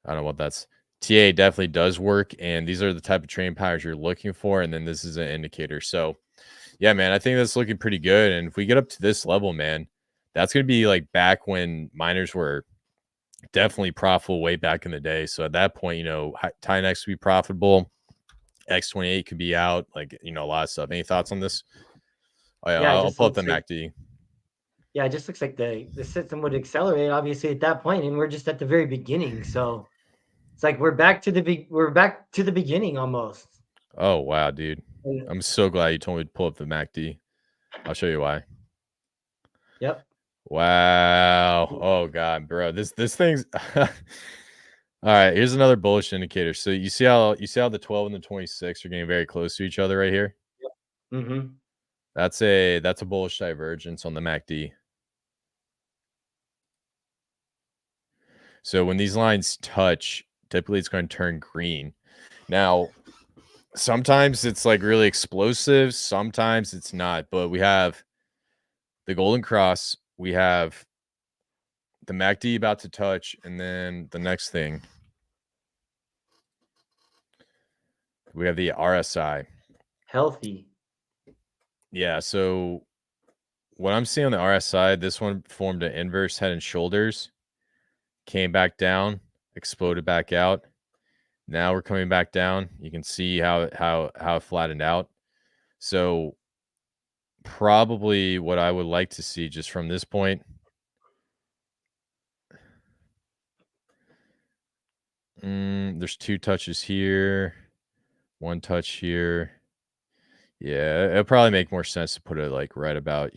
S1: I don't know what that's. TA definitely does work, and these are the type of trading patterns you're looking for, and then this is an indicator. So, yeah, man, I think that's looking pretty good. And if we get up to this level, man, that's going to be like back when miners were definitely profitable way back in the day. So at that point, TitanX would be profitable. X28 could be out, like, a lot of stuff. Any thoughts on this? Oh, yeah, I'll pull up the MACD.
S2: Yeah, it just looks like the system would accelerate, obviously, at that point, and we're just at the very beginning. So it's like we're back to the beginning almost.
S1: Oh, wow, dude. I'm so glad you told me to pull up the MACD. I'll show you why.
S2: Yep.
S1: Wow. Oh god, bro. This thing's all right. Here's another bullish indicator. So you see how the 12 and the 26 are getting very close to each other right here.
S2: Mm-hmm.
S1: That's a bullish divergence on the MACD. So when these lines touch, typically it's going to turn green. Now, sometimes it's like really explosive, sometimes it's not, but we have the golden cross, we have the MACD about to touch, and then the next thing we have the RSI.
S2: Healthy.
S1: Yeah, so what I'm seeing on the RSI, this one formed an inverse head and shoulders, came back down, exploded back out. Now we're coming back down. You can see how it flattened out. So probably what I would like to see just from this point. There's 2 touches here, 1 touch here. Yeah, it'll probably make more sense to put it like right about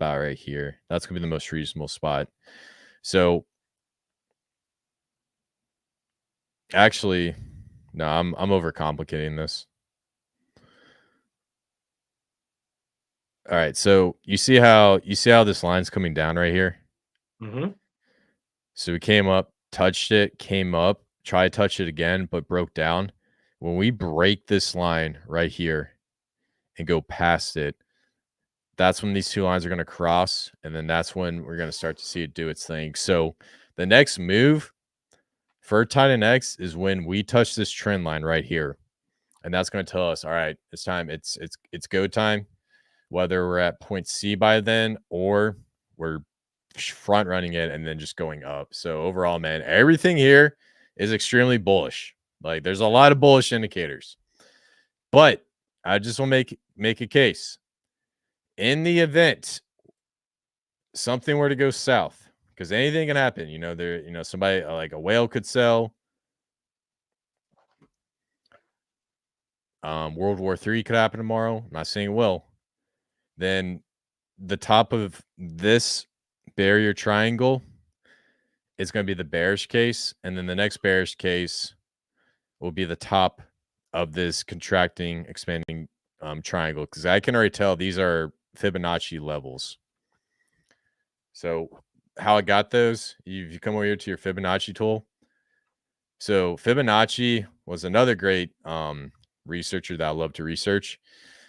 S1: right here. That's gonna be the most reasonable spot. So actually, no, I'm overcomplicating this. All right, so you see how this line's coming down right here?
S2: Mm-hmm.
S1: So we came up, touched it, came up, try to touch it again, but broke down. When we break this line right here and go past it, that's when these 2 lines are going to cross, and then that's when we're going to start to see it do its thing. So the next move for TitanX is when we touch this trend line right here, and that's going to tell us, all right, it's time. It's go time. Whether we're at point C by then or we're front running it and then just going up. So overall, man, everything here is extremely bullish. Like there's a lot of bullish indicators, but I just want to make a case. In the event something were to go south, because anything can happen, somebody like a whale could sell. World War III could happen tomorrow. I'm not saying it will. Then the top of this barrier triangle is going to be the bearish case, and then the next bearish case will be the top of this contracting, expanding triangle, because I can already tell these are Fibonacci levels. So how I got those, you come over here to your Fibonacci tool. So Fibonacci was another great researcher that I love to research.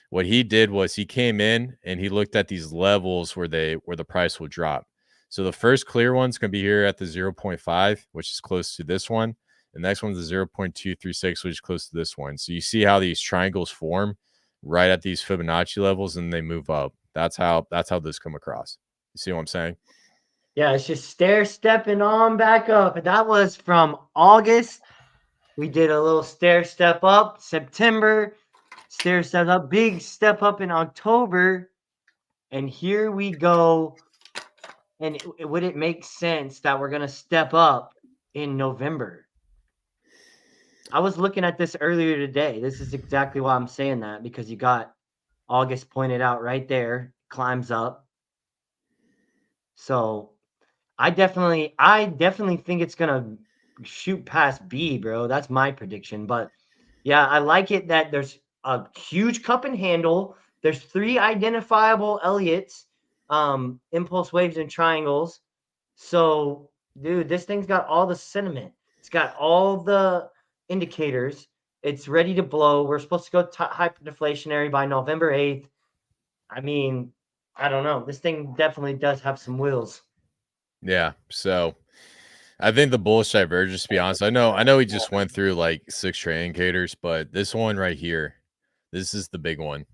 S1: What he did was he came in and he looked at these levels where the price will drop. So the first clear one's going to be here at the 0.5, which is close to this one. The next one's the 0.236, which is close to this one. So you see how these triangles form right at these Fibonacci levels, and they move up. That's how this come across. You see what I'm saying?
S2: Yeah, it's just stair stepping on back up. And that was from August. We did a little stair step up. September, stair step up. Big step up in October. And here we go. And would it make sense that we're going to step up in November? I was looking at this earlier today. This is exactly why I'm saying that, because you got August pointed out right there, climbs up. So I definitely think it's gonna shoot past B, bro. That's my prediction. But yeah, I like it that there's a huge cup and handle. There's 3 identifiable Elliots, impulse waves and triangles. So, dude, this thing's got all the sentiment. It's got all the indicators. It's ready to blow. We're supposed to go hyperdeflationary by November 8th. I mean, I don't know. This thing definitely does have some wheels.
S1: Yeah. So I think the bullish divergence, to be honest, I know we just went through like 6 trading indicators, but this one right here, this is the big one.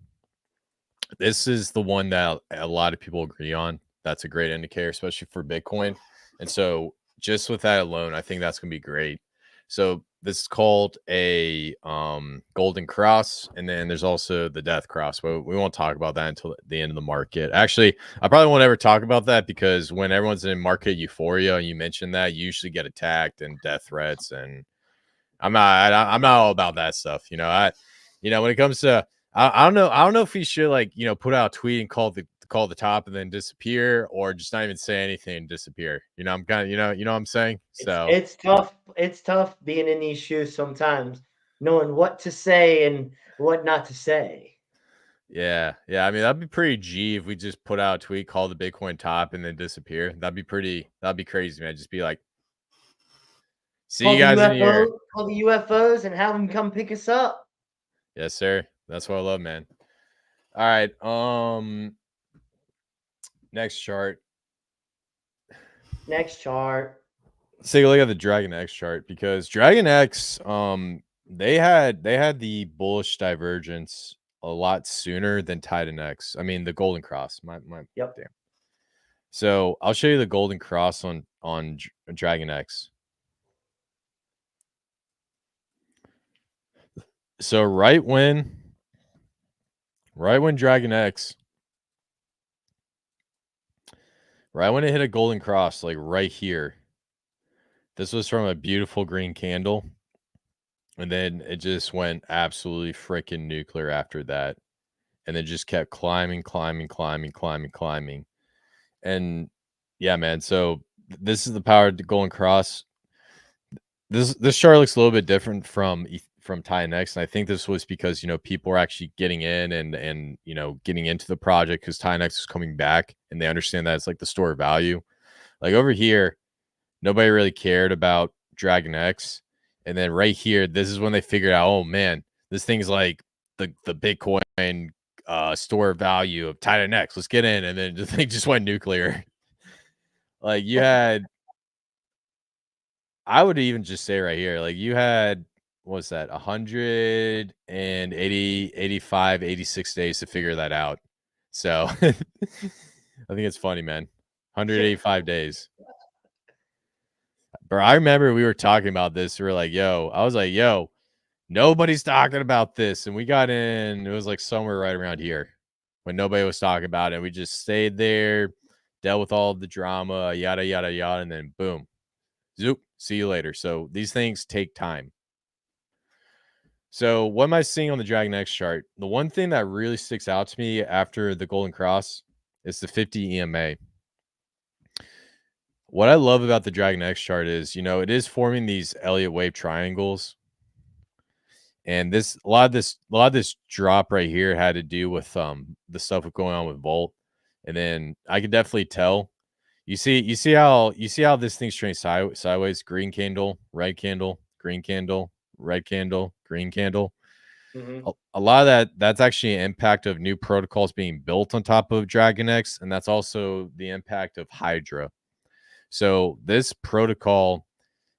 S1: This is the one that a lot of people agree on. That's a great indicator, especially for Bitcoin. And so just with that alone, I think that's going to be great. So this is called a golden cross, and then there's also the death cross, but we won't talk about that until the end of the market. Actually, I probably won't ever talk about that, because when everyone's in market euphoria and you mention that, you usually get attacked and death threats, and I'm not all about that stuff. When it comes to, I don't know. I don't know if he should like put out a tweet and call the top and then disappear, or just not even say anything and disappear. I'm kind of what I'm saying.
S2: It's
S1: So
S2: it's tough. It's tough being in these shoes sometimes, knowing what to say and what not to say.
S1: yeah. I mean that'd be pretty G if we just put out a tweet, call the Bitcoin top, and then disappear. That'd be crazy, man. Just be like, see you guys in a year.
S2: Call the UFOs, and have them come pick us up.
S1: Yes, sir. That's what I love, man. All right. Next chart.
S2: Next chart.
S1: Let's take a look at the Dragon X chart, because Dragon X, they had the bullish divergence a lot sooner than TitanX. I mean, the Golden Cross. My
S2: Yep.
S1: damn. So I'll show you the Golden Cross on Dragon X. So right when Dragon X, right when it hit a Golden Cross, like right here. This was from a beautiful green candle. And then it just went absolutely freaking nuclear after that. And then just kept climbing. And yeah, man. So this is the power of the Golden Cross. This chart looks a little bit different from TitanX, and I think this was because people are actually getting in and getting into the project because TitanX is coming back, and they understand that it's like the store of value. Like over here, nobody really cared about Dragon X. And then right here, this is when they figured out, oh man, this thing's like the Bitcoin store value of TitanX. Let's get in. And then the thing just went nuclear. Like you had, I would even just say right here, like you had, what's that, 180, 85, 86 days to figure that out. So I think it's funny, man. 185 days. Bro, I remember we were talking about this. We were like, I was like, nobody's talking about this. And we got in, it was like somewhere right around here when nobody was talking about it. We just stayed there, dealt with all the drama, yada, yada, yada. And then boom, zoop, see you later. So these things take time. So what am I seeing on the Dragon X chart? The one thing that really sticks out to me after the Golden Cross is the 50 EMA. What I love about the Dragon X chart is, it is forming these Elliott wave triangles. And a lot of this drop right here had to do with the stuff going on with Volt. And then I could definitely tell. You see how this thing's trading sideways, green candle, red candle, green candle, red candle, green candle.
S2: Mm-hmm.
S1: A lot of that's actually an impact of new protocols being built on top of Dragon X, and that's also the impact of Hydra. So this protocol,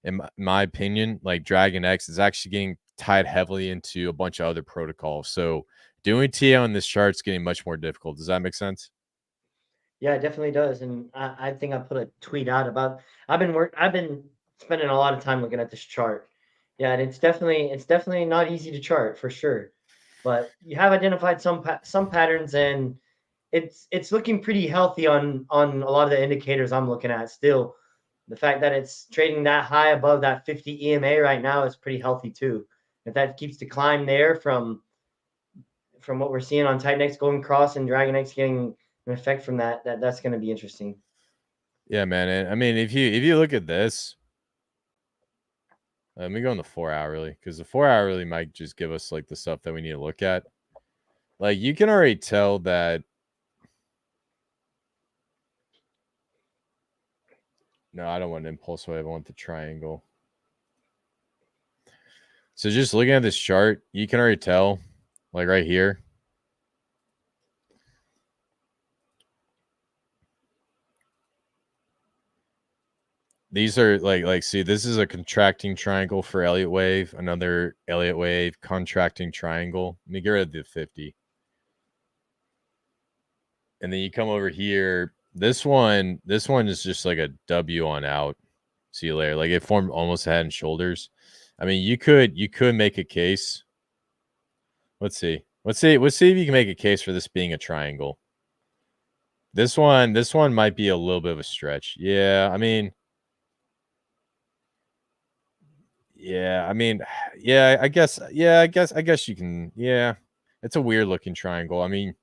S1: in my opinion, like Dragon X, is actually getting tied heavily into a bunch of other protocols. So doing TA on this chart is getting much more difficult. Does that make sense?
S2: Yeah, it definitely does. And I think I put a tweet out about I've been spending a lot of time looking at this chart. Yeah, and it's definitely not easy to chart for sure. But you have identified some patterns, and it's looking pretty healthy on a lot of the indicators I'm looking at still. The fact that it's trading that high above that 50 EMA right now is pretty healthy too. If that keeps to climb there from what we're seeing on TitanX going cross and DragonX getting an effect from that's going to be interesting.
S1: Yeah, man. And I mean, if you look at this, let me go on the 4-hourly, because the 4-hourly might just give us like the stuff that we need to look at. Like you can already tell that. No, I don't want an impulse wave. I want the triangle. So just looking at this chart, you can already tell, like right here. These are see, this is a contracting triangle for Elliott wave, another Elliott wave, contracting triangle. Let me get rid of the 50. And then you come over here. This one is just like a W on out. See you later. Like it formed almost head and shoulders. I mean, you could make a case. Let's see if you can make a case for this being a triangle. This one might be a little bit of a stretch. Yeah, I mean, yeah, I mean, yeah, I guess you can. Yeah, it's a weird looking triangle. I mean,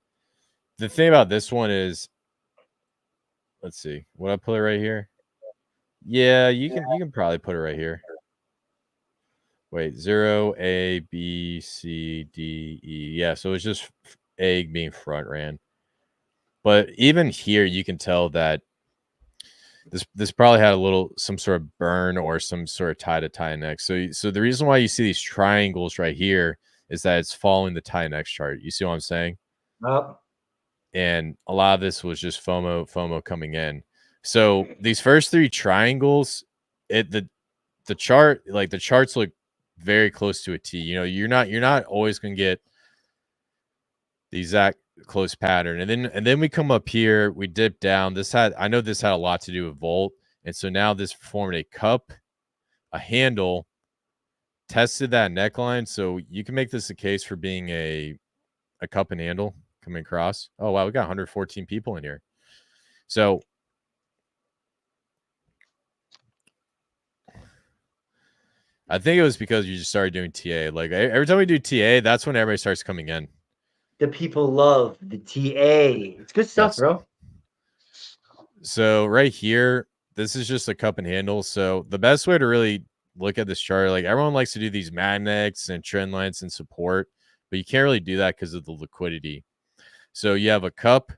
S1: the thing about this one is, let's see, would I put it right here? Yeah, you can probably put it right here. Wait, 0, A, B, C, D, E. Yeah, so it's just A being front ran. But even here, you can tell that this probably had a little some sort of burn or some sort of tie to TitanX. So the reason why you see these triangles right here is that it's following the TitanX chart. You see what I'm saying?
S2: Oh,
S1: And a lot of this was just FOMO coming in. So these first three triangles, the chart, like the charts look very close to a T. You know, you're not always going to get the exact close pattern. And then we come up here, we dip down. I know this had a lot to do with Volt. And so now this formed a cup, a handle, tested that neckline. So you can make this a case for being a cup and handle coming across. Oh wow, we got 114 people in here. So I think it was because you just started doing TA. Like every time we do TA, that's when everybody starts coming in.
S2: the people love the TA. It's good stuff,
S1: Yes.
S2: bro.
S1: So right here, this is just a cup and handle. So the best way to really look at this chart, like everyone likes to do these magnets and trend lines and support, but you can't really do that because of the liquidity. So you have a cup,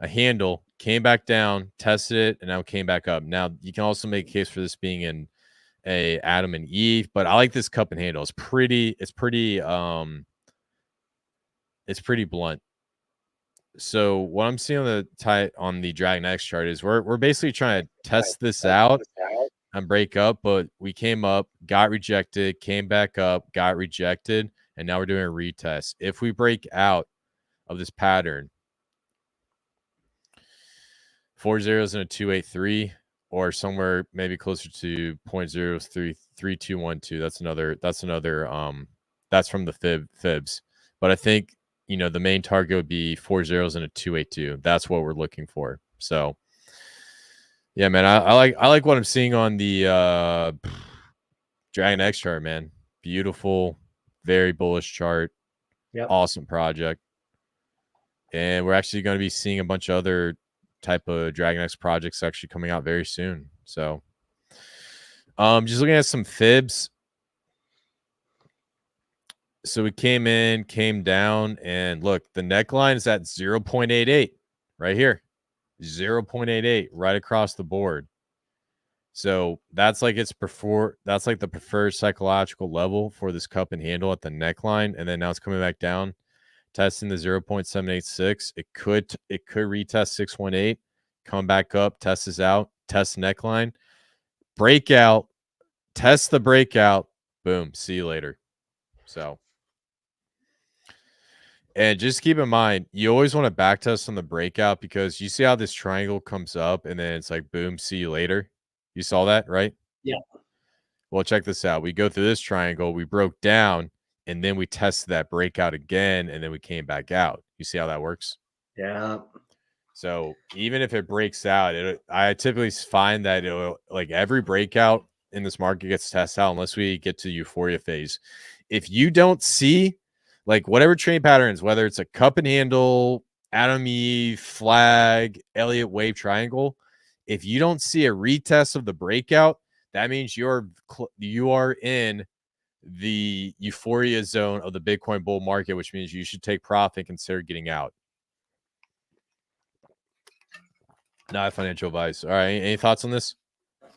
S1: a handle, came back down, tested it, and now came back up. Now you can also make a case for this being in a Adam and Eve, but I like this cup and handle. It's pretty blunt. So what I'm seeing on the Dragon X chart is we're basically trying to test this out and break up, but we came up, got rejected, came back up, got rejected, and now we're doing a retest. If we break out of this pattern, 4 zeros and a 283, or somewhere maybe closer to 0.033212. That's from the fibs. But I think the main target would be 4 zeros and a 282. That's what we're looking for. So yeah, man, I like what I'm seeing on the Dragon X chart, man. Beautiful, very bullish chart.
S2: Yep.
S1: Awesome project. And we're actually going to be seeing a bunch of other type of Dragon X projects actually coming out very soon. So just looking at some fibs. So we came in, came down, and look, the neckline is at 0.88 right here. 0.88 right across the board. So that's like that's like the preferred psychological level for this cup and handle at the neckline. And then now it's coming back down, testing the 0.786. It could retest 618, come back up, test this out, test neckline, breakout, test the breakout, boom, see you later. So, and just keep in mind, you always want to back test on the breakout because you see how this triangle comes up and then it's like, boom, see you later. You saw that, right?
S2: Yeah.
S1: Well, check this out. We go through this triangle, we broke down, and then we tested that breakout again, and then we came back out. You see how that works?
S2: Yeah.
S1: So even if it breaks out, I typically find that it'll, like, every breakout in this market gets tested out unless we get to euphoria phase. If you don't see, like, whatever trade patterns, whether it's a cup and handle, Adam Eve, flag, Elliott wave triangle, if you don't see a retest of the breakout, that means you are in the euphoria zone of the Bitcoin bull market, which means you should take profit and consider getting out. Not financial advice. All right. Any thoughts on this?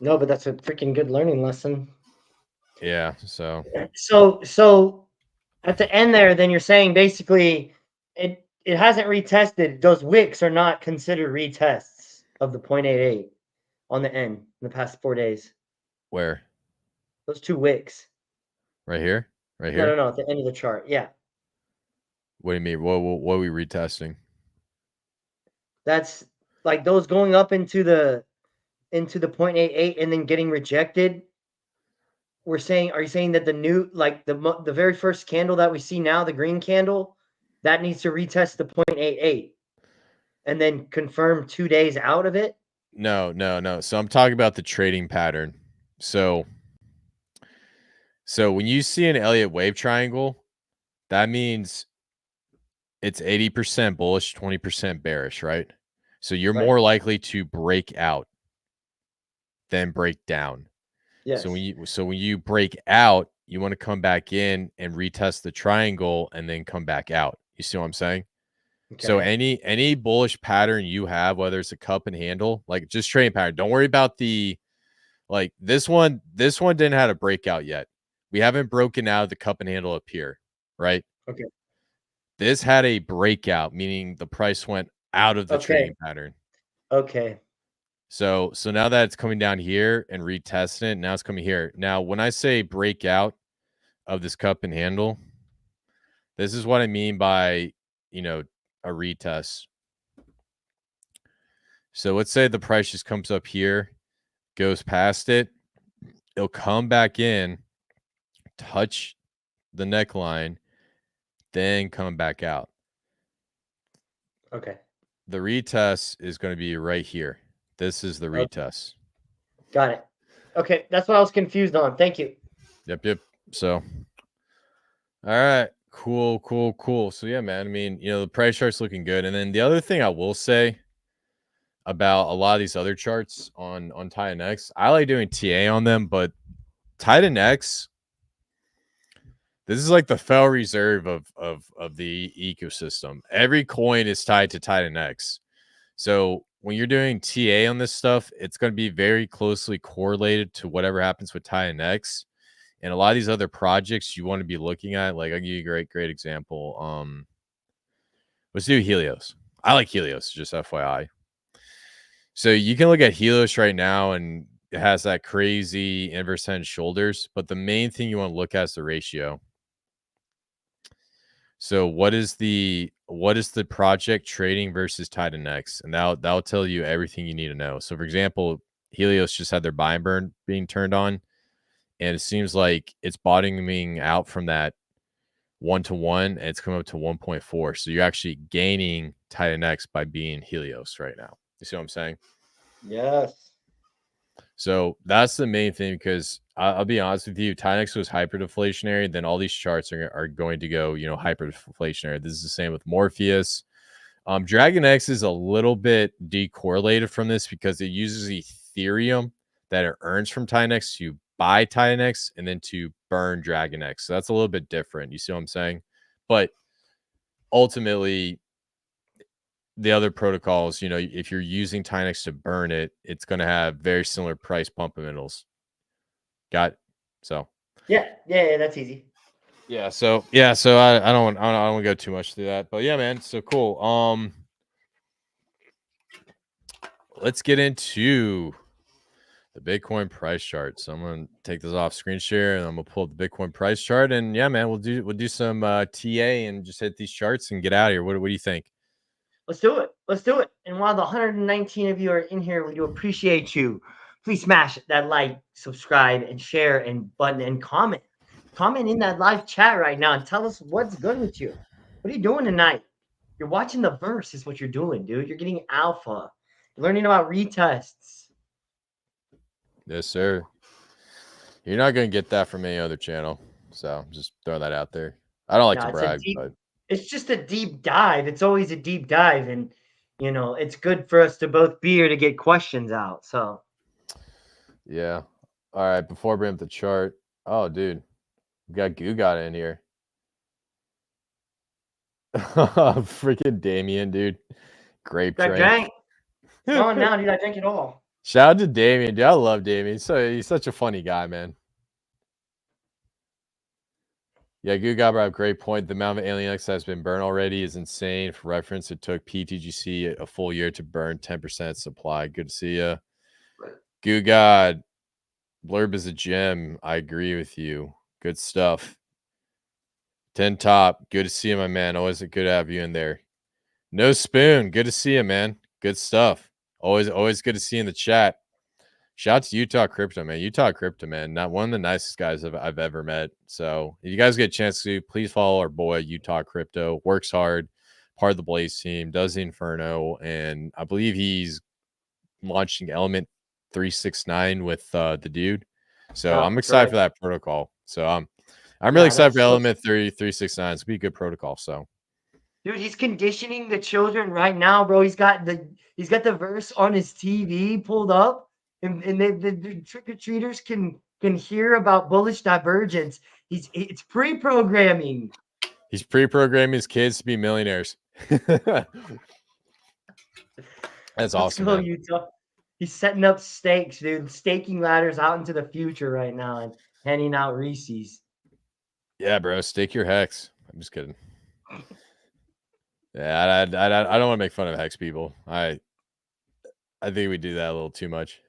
S2: No, but that's a freaking good learning lesson.
S1: Yeah. So
S2: So at the end there, then you're saying basically it hasn't retested. Those wicks are not considered retests of the 0.88 on the end in the past 4 days.
S1: where?
S2: Those two wicks.
S1: Right here? Right
S2: No,
S1: here?
S2: at the end of the chart. Yeah.
S1: What do you mean? What are we retesting?
S2: That's like those going up into the 0.88 and then getting rejected. Are you saying that the new, like the very first candle that we see now, the green candle, that needs to retest the 0.88 and then confirm 2 days out of it?
S1: No. So I'm talking about the trading pattern. So when you see an Elliott wave triangle, that means it's 80% bullish, 20% bearish, right? So you're
S2: Right.
S1: more likely to break out than break down.
S2: Yes.
S1: So when you break out, you want to come back in and retest the triangle and then come back out. You see what I'm saying? So
S2: Okay.
S1: any bullish pattern you have, whether it's a cup and handle, like just trading pattern, don't worry about the like this one. This one didn't have a breakout yet. We haven't broken out of the cup and handle up here, right?
S2: Okay.
S1: This had a breakout, meaning the price went out of the
S2: Okay.
S1: trading pattern.
S2: Okay.
S1: So now that it's coming down here and retesting it, now it's coming here. Now, when I say breakout of this cup and handle, this is what I mean by, a retest. So let's say the price just comes up here, goes past it, it'll come back in, touch the neckline, then come back out.
S2: Okay.
S1: The retest is going to be right here. This is the
S2: Okay.
S1: retest.
S2: Got it. Okay, that's what I was confused on. Thank you.
S1: Yep. So, all right, cool. So yeah, man. I mean, the price chart's looking good. And then the other thing I will say about a lot of these other charts on TitanX, I like doing TA on them, but TitanX, this is like the Federal Reserve of the ecosystem. Every coin is tied to TitanX. So when you're doing TA on this stuff, it's going to be very closely correlated to whatever happens with TitanX. And a lot of these other projects you want to be looking at, like I'll give you a great example. Let's do Helios. I like Helios, just FYI. So you can look at Helios right now and it has that crazy inverse head and shoulders, but the main thing you want to look at is the ratio. So what is the project trading versus TitanX? And that'll tell you everything you need to know. So for example, Helios just had their buy and burn being turned on, and it seems like it's bottoming out from that 1-to-1, and it's coming up to 1.4. So you're actually gaining TitanX by being Helios right now. You see what I'm saying?
S2: Yes.
S1: So that's the main thing, because I'll be honest with you, TitanX was hyperdeflationary, then all these charts are going to go, hyperdeflationary. This is the same with Morpheus. DragonX is a little bit decorrelated from this because it uses Ethereum that it earns from TitanX to buy TitanX and then to burn DragonX. So that's a little bit different. You see what I'm saying? But ultimately, the other protocols, if you're using TitanX to burn it, it's going to have very similar price fundamentals. Got it? So
S2: Yeah, that's easy.
S1: So I don't want to go too much through that, but yeah, man. So cool. Let's get into the Bitcoin price chart. So I'm gonna take this off screen share and I'm gonna pull up the Bitcoin price chart. And yeah, man, we'll do some TA and just hit these charts and get out of here. What do you think?
S2: Let's do it. Let's do it. And while the 119 of you are in here, we do appreciate you. Please smash that like, subscribe, and share, and button, and comment. Comment in that live chat right now and tell us what's good with you. What are you doing tonight? You're watching the verse, is what you're doing, dude. You're getting alpha. You're learning about retests.
S1: Yes, sir. You're not gonna get that from any other channel. So just throw that out there. I don't like to brag, but
S2: it's just a deep dive. It's always a deep dive, and it's good for us to both be here to get questions out. So
S1: yeah. All right, before I bring up the chart. Oh, dude. We got Gugat in here. Freaking Damien, dude. Grape
S2: I
S1: drink.
S2: drank. It's gone now, dude. I drank it all.
S1: Shout out to Damien, dude. I love Damien. He's such a funny guy, man. Yeah, Gugat brought up a great point. The amount of AlienX that has been burned already is insane. For reference, it took PTGC a full year to burn 10% supply. Good to see you. Gugat, Blurb is a gem. I agree with you. Good stuff. 10 top. Good to see you, my man. Always good to have you in there. No Spoon. Good to see you, man. Good stuff. Always good to see you in the chat. Shout out to Utah Crypto, man. Utah Crypto, man. Not one of the nicest guys I've ever met. So if you guys get a chance to, please follow our boy Utah Crypto. Works hard, part of the Blaze team, does the Inferno, and I believe he's launching Element 369 with the dude. So I'm excited for that protocol. So I'm really excited for Element 369. It's gonna be a good protocol. So
S2: Dude, he's conditioning the children right now, bro. He's got the verse on his TV pulled up, and the trick or treaters can hear about bullish divergence. It's pre-programming.
S1: He's pre-programming his kids to be millionaires. That's
S2: Let's
S1: awesome,
S2: go,
S1: man.
S2: Utah. He's setting up stakes, dude. Staking ladders out into the future right now and handing out Reese's.
S1: Yeah, bro. Stake your hex. I'm just kidding. Yeah, I don't want to make fun of hex people. I think we do that a little too much,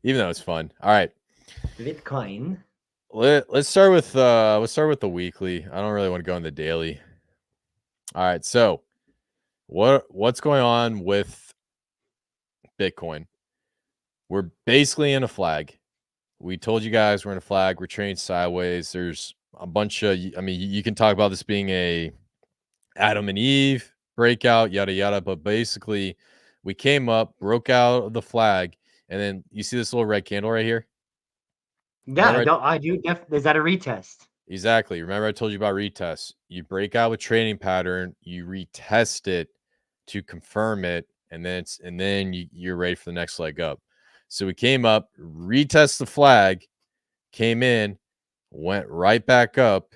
S1: even though it's fun. All right,
S2: Bitcoin.
S1: let's start with the weekly. I don't really want to go in the daily. All right, so what's going on with Bitcoin? We're basically in a flag. We told you guys we're in a flag. We're trading sideways. There's a bunch of. I mean, you can talk about this being a Adam and Eve breakout, yada yada. But basically, we came up, broke out of the flag, and then you see this little red candle right here.
S2: Yeah,
S1: Remember,
S2: I do. Is that a retest?
S1: exactly. Remember, I told you about retests. You break out with trading pattern, you retest it to confirm it, and then you're ready for the next leg up. So we came up, retest the flag, came in, went right back up,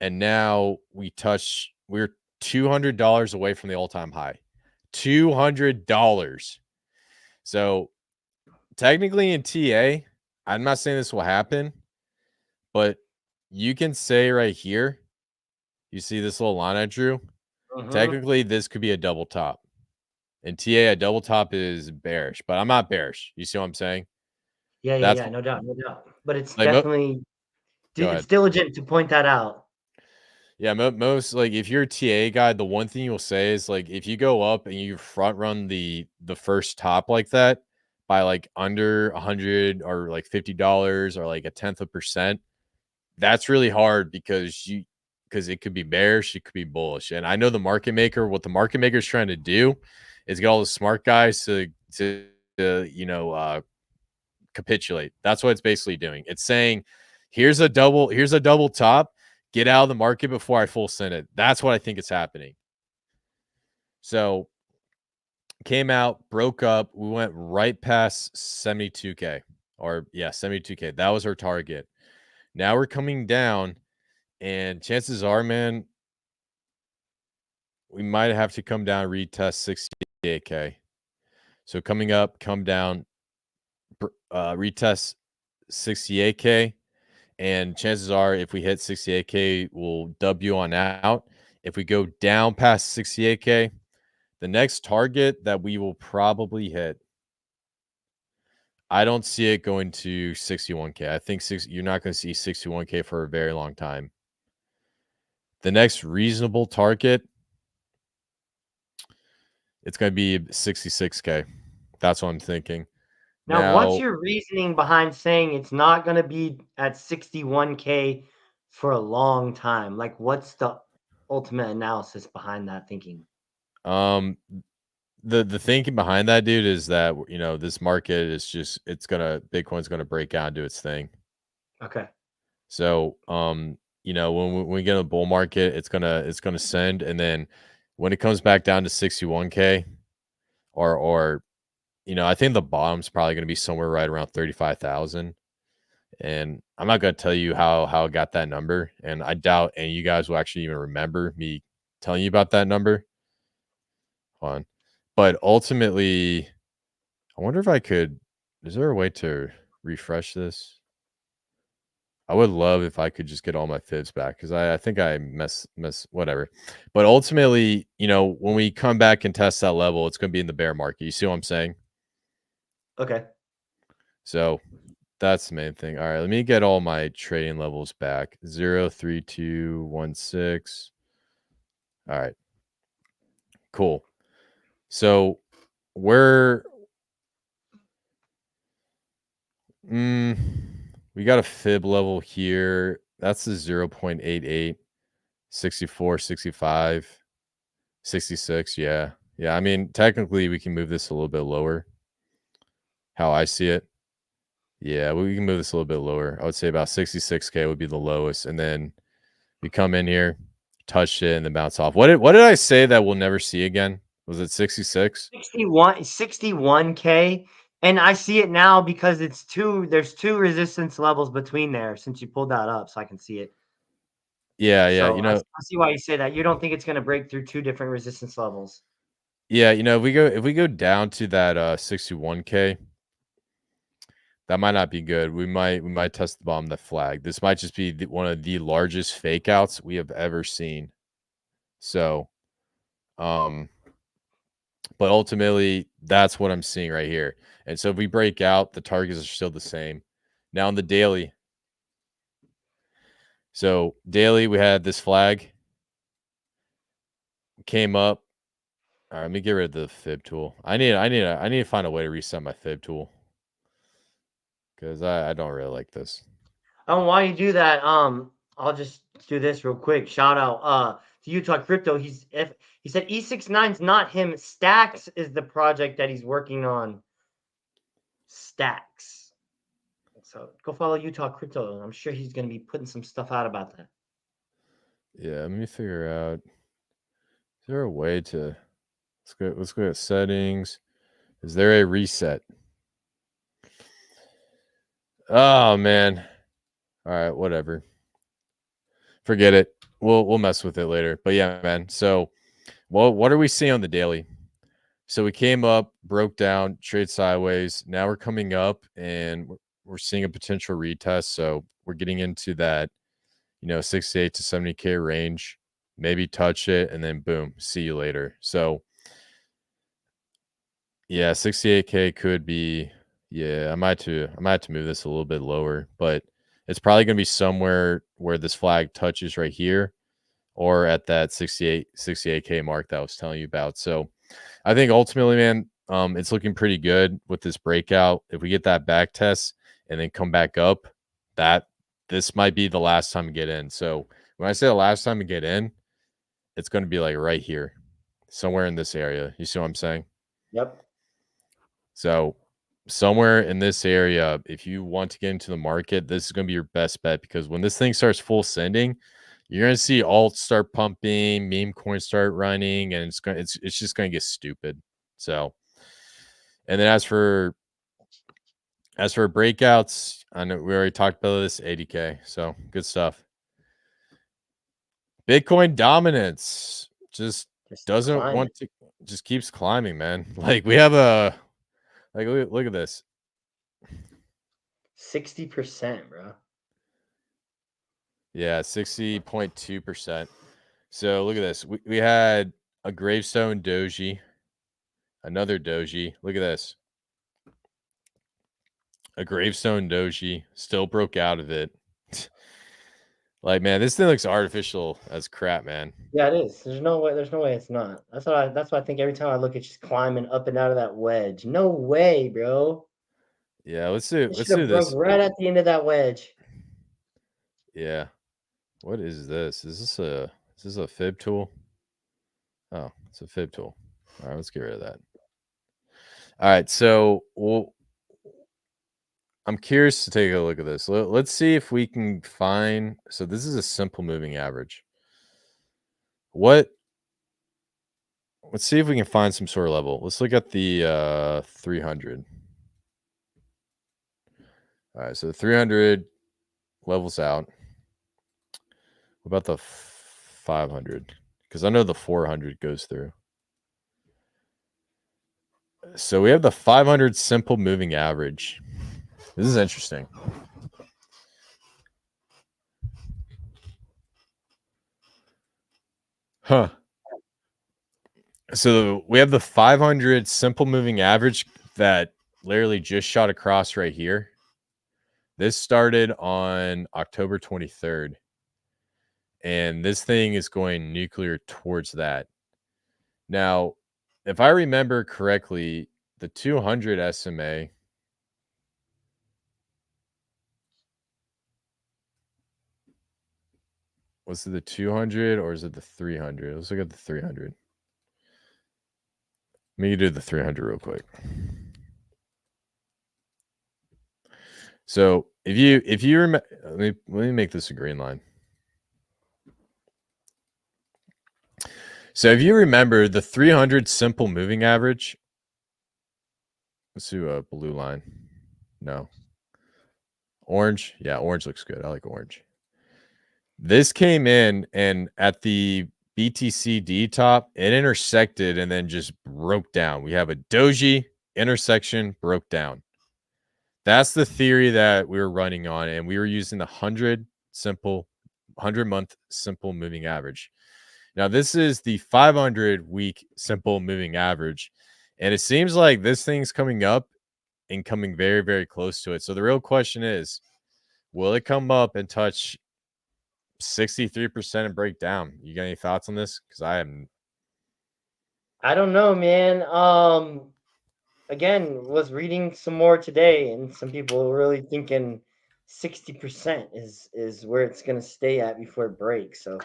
S1: and now we're $200 away from the all-time high. $200. So technically in TA, I'm not saying this will happen, but you can say right here, you see this little line I drew? Technically, this could be a double top. In TA, a double top is bearish, but I'm not bearish. You see what I'm saying? That's
S2: No doubt, no doubt. But it's
S1: like
S2: definitely
S1: go
S2: it's
S1: ahead.
S2: diligent to point that out.
S1: Yeah, most like if you're a TA guy, the one thing you'll say is like if you go up and you front run the first top like that by like under 100 or like $50 or like a tenth of percent, that's really hard because it could be bearish, it could be bullish. And I know the market maker, what the market maker is trying to do is get all the smart guys to capitulate. That's what it's basically doing. It's saying, here's a double top. Get out of the market before I full send it. That's what I think is happening. So came out, broke up. We went right past 72K or 72K. That was our target. Now we're coming down, and chances are, man, we might have to come down, retest 68K. So coming up, come down, retest 68K. And chances are, if we hit 68K, we'll W on out. If we go down past 68K, the next target that we will probably hit, I don't see it going to 61K. I think you're not going to see 61K for a very long time. The next reasonable target, it's going to be 66K. That's what I'm thinking.
S2: Now, what's your reasoning behind saying it's not going to be at 61K for a long time? Like, what's the ultimate analysis behind that thinking?
S1: The thinking behind that, dude, is that this market is just Bitcoin's gonna break out and do its thing.
S2: Okay.
S1: So when we get a bull market, it's gonna send, and then when it comes back down to 61K, or I think the bottom's probably gonna be somewhere right around 35,000. And I'm not gonna tell you how I got that number, and I doubt any of you guys will actually even remember me telling you about that number. Hold on. But ultimately, I wonder if I could. Is there a way to refresh this? I would love if I could just get all my fibs back because I think I mess whatever. But ultimately, when we come back and test that level, it's going to be in the bear market. You see what I'm saying?
S2: Okay.
S1: So that's the main thing. All right, let me get all my trading levels back. 0, 3, 2, 1, 6. All right, cool. So we're we got a fib level here. That's the 0.88, 64, 65, 66. Yeah. Yeah. I mean, technically, we can move this a little bit lower. How I see it. Yeah, we can move this a little bit lower. I would say about 66K would be the lowest. And then we come in here, touched it and then bounced off. What did I say that we'll never see again? Was it 66?
S2: 61K. And I see it now because there's two resistance levels between there since you pulled that up so I can see it.
S1: Yeah, yeah.
S2: So I see why you say that. You don't think it's going to break through two different resistance levels.
S1: Yeah, if we go down to that 61K, that might not be good. We might test the bottom of the flag. This might just be one of the largest fake outs we have ever seen. So, but ultimately, that's what I'm seeing right here. And so if we break out, the targets are still the same. Now on the daily. So daily, we had this flag came up. All right, let me get rid of the fib tool. I need to find a way to reset my fib tool because I don't really like this.
S2: While you do that, I'll just do this real quick. Shout out to Utah Crypto. He said E69's not him. Stacks is the project that he's working on. Stacks. So go follow Utah Crypto. I'm sure he's gonna be putting some stuff out about that.
S1: Yeah, let me figure out. Is there a way to let's go to settings. Is there a reset? Oh man. All right, whatever. Forget it. We'll mess with it later. But yeah, man. So what are we seeing on the daily? So we came up, broke down, trade sideways. Now we're coming up and we're seeing a potential retest. So we're getting into that, 68 to 70K range. Maybe touch it and then boom, see you later. So yeah, 68K could be. Yeah, I might have to move this a little bit lower, but it's probably going to be somewhere where this flag touches right here or at that 68K mark that I was telling you about. So I think ultimately, man, it's looking pretty good with this breakout. If we get that back test and then come back up, that this might be the last time to get in. So when I say the last time to get in, it's going to be like right here, somewhere in this area. You see what I'm saying?
S2: Yep.
S1: So somewhere in this area, if you want to get into the market, this is going to be your best bet because when this thing starts full sending, you're going to see alts start pumping, meme coins start running, and it's just going to get stupid. So, and then as for breakouts, I know we already talked about this 80K. So good stuff. Bitcoin dominance just doesn't
S2: climbing.
S1: want to, just keeps climbing, man. Like we have look at this.
S2: 60%, bro.
S1: Yeah, 60.2%. So look at this. We had a gravestone doji, another doji. Look at this. A gravestone doji still broke out of it. Like, man, this thing looks artificial as crap, man.
S2: Yeah, it is. There's no way it's not. That's why I think every time I look, it's just climbing up and out of that wedge. No way, bro.
S1: Yeah, let's
S2: It should
S1: do
S2: have broke
S1: this.
S2: right at the end of that wedge.
S1: Yeah. What is this? Is this a fib tool? Oh, it's a fib tool. All right, let's get rid of that. All right, so I'm curious to take a look at this. Let's see if we can find. So this is a simple moving average. Let's see if we can find some sort of level. Let's look at the 300. All right, so the 300 levels out. What about the 500? Because I know the 400 goes through. So we have the 500 simple moving average. This is interesting. Huh. So we have the 500 simple moving average that literally just shot across right here. This started on October 23rd. And this thing is going nuclear towards that. Now, if I remember correctly, the 200 SMA was it the 200 or is it the 300? Let's look at the 300. Let me do the 300 real quick. So if you remember, let me make this a green line. So if you remember the 300 simple moving average, let's do a blue line. No. Orange. Yeah, orange looks good. I like orange. This came in and at the BTCD top, it intersected and then just broke down. We have a doji intersection broke down. That's the theory that we were running on, and we were using the 100 month simple moving average. Now, this is the 500 week simple moving average, and it seems like this thing's coming up and coming very, very close to it. So the real question is, will it come up and touch 63% and break down? You got any thoughts on this? Because I am.
S2: I don't know, man. Again, was reading some more today, and some people were really thinking 60% is where it's gonna stay at before it breaks. So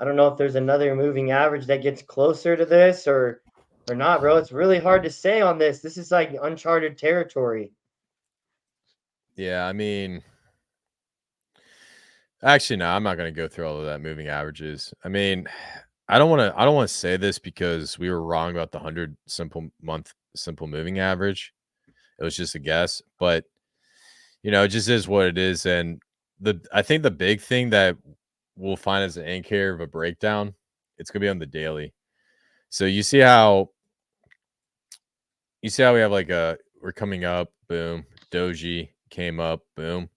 S2: I don't know if there's another moving average that gets closer to this or not, bro. It's really hard to say on this. This is like uncharted territory.
S1: Yeah, I mean, actually, no, I'm not going to go through all of that moving averages. I mean, I don't want to. I don't want to say this because we were wrong about the 100 simple moving average. It was just a guess, but it just is what it is. And I think the big thing that we'll find as an anchor of a breakdown, it's gonna be on the daily. So you see how we have like we're coming up, boom, doji came up, boom.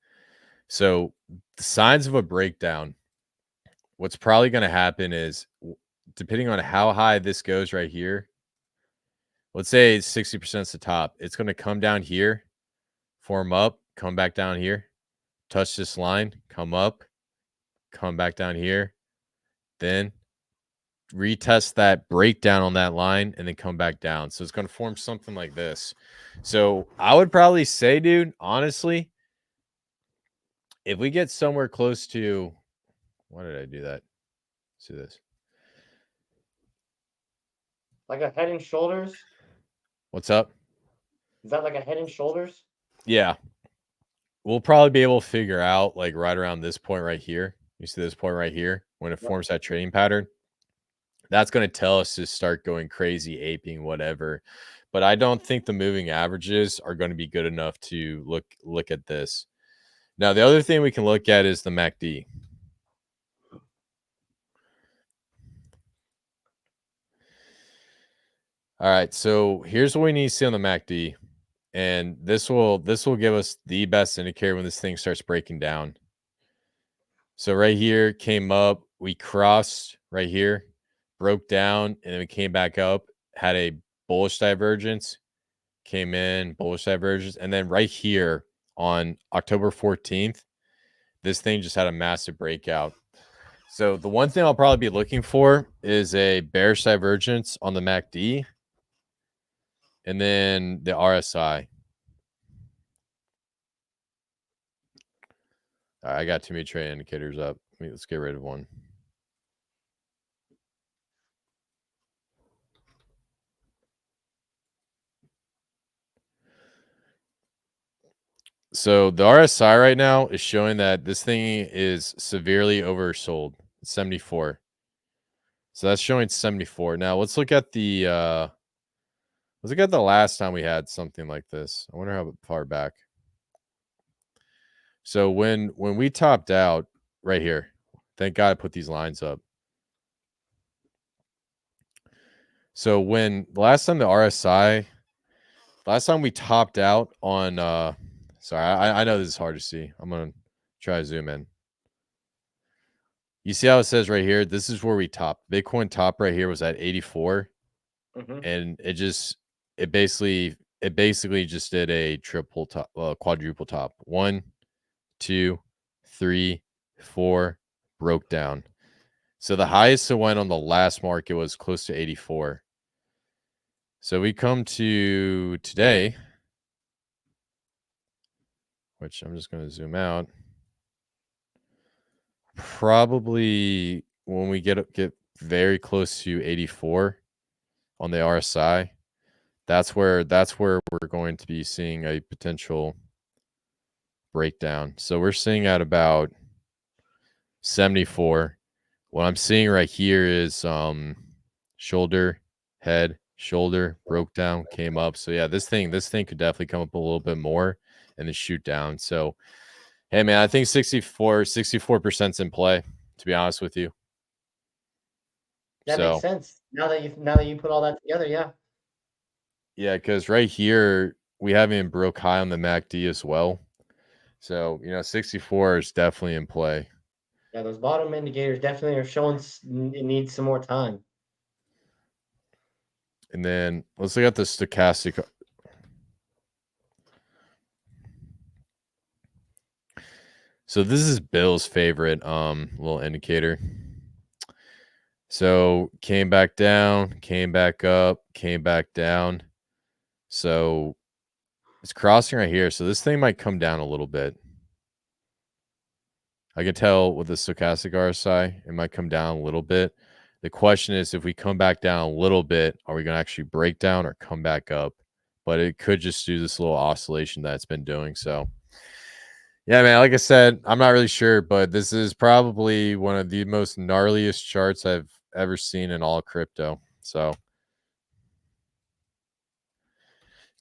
S1: So the signs of a breakdown, what's probably going to happen is depending on how high this goes right here, let's say 60% is the top, it's going to come down here, form up, come back down here, touch this line, come up, come back down here, then retest that breakdown on that line and then come back down. So it's going to form something like this. So I would probably say, dude, honestly, if we get somewhere close to, why did I do that? Let's do this.
S2: Like a head and shoulders?
S1: What's up?
S2: Is that like a head and shoulders?
S1: Yeah. We'll probably be able to figure out like right around this point right here. You see this point right here when it
S2: Yep.
S1: forms that trading pattern. That's going to tell us to start going crazy, aping, whatever. But I don't think the moving averages are going to be good enough to look at this. Now, the other thing we can look at is the MACD. All right, so here's what we need to see on the MACD, and this will give us the best indicator when this thing starts breaking down. So right here came up, we crossed right here, broke down, and then we came back up, had a bullish divergence, came in, bullish divergence, and then right here on October 14th, this thing just had a massive breakout. So the one thing I'll probably be looking for is a bearish divergence on the MACD and then the RSI. All right, I got too many trade indicators up. Let's get rid of one. So the RSI right now is showing that this thing is severely oversold. 74. So that's showing 74. Now let's look at the last time we had something like this. I wonder how far back. So when we topped out right here, thank God I put these lines up. So when the last time we topped out on sorry, I know this is hard to see. I'm gonna try to zoom in. You see how it says right here, this is where we topped. Bitcoin top right here was at 84. And it basically just did a triple top, quadruple top. 1, 2, 3, 4, broke down. So the highest it went on the last market was close to 84. So we come to today, which I'm just going to zoom out. Probably when we get very close to 84 on the RSI, that's where we're going to be seeing a potential breakdown. So we're seeing at about 74. What I'm seeing right here is shoulder, head, shoulder, broke down, came up. So yeah, this thing could definitely come up a little bit more and then shoot down. So hey man, I think 64%'s in play, to be honest with you.
S2: That makes
S1: So
S2: sense. Now that you put all that together, yeah.
S1: yeah, because right here we haven't even broke high on the MACD as well. So, 64 is definitely in play.
S2: Yeah, those bottom indicators definitely are showing it needs some more time.
S1: And then let's look at the stochastic. So this is Bill's favorite little indicator. So came back down, came back up, came back down. So it's crossing right here. So this thing might come down a little bit. I can tell with the stochastic RSI, it might come down a little bit. The question is, if we come back down a little bit, are we going to actually break down or come back up? But it could just do this little oscillation that it's been doing. So, yeah, man, like I said, I'm not really sure, but this is probably one of the most gnarliest charts I've ever seen in all crypto. So,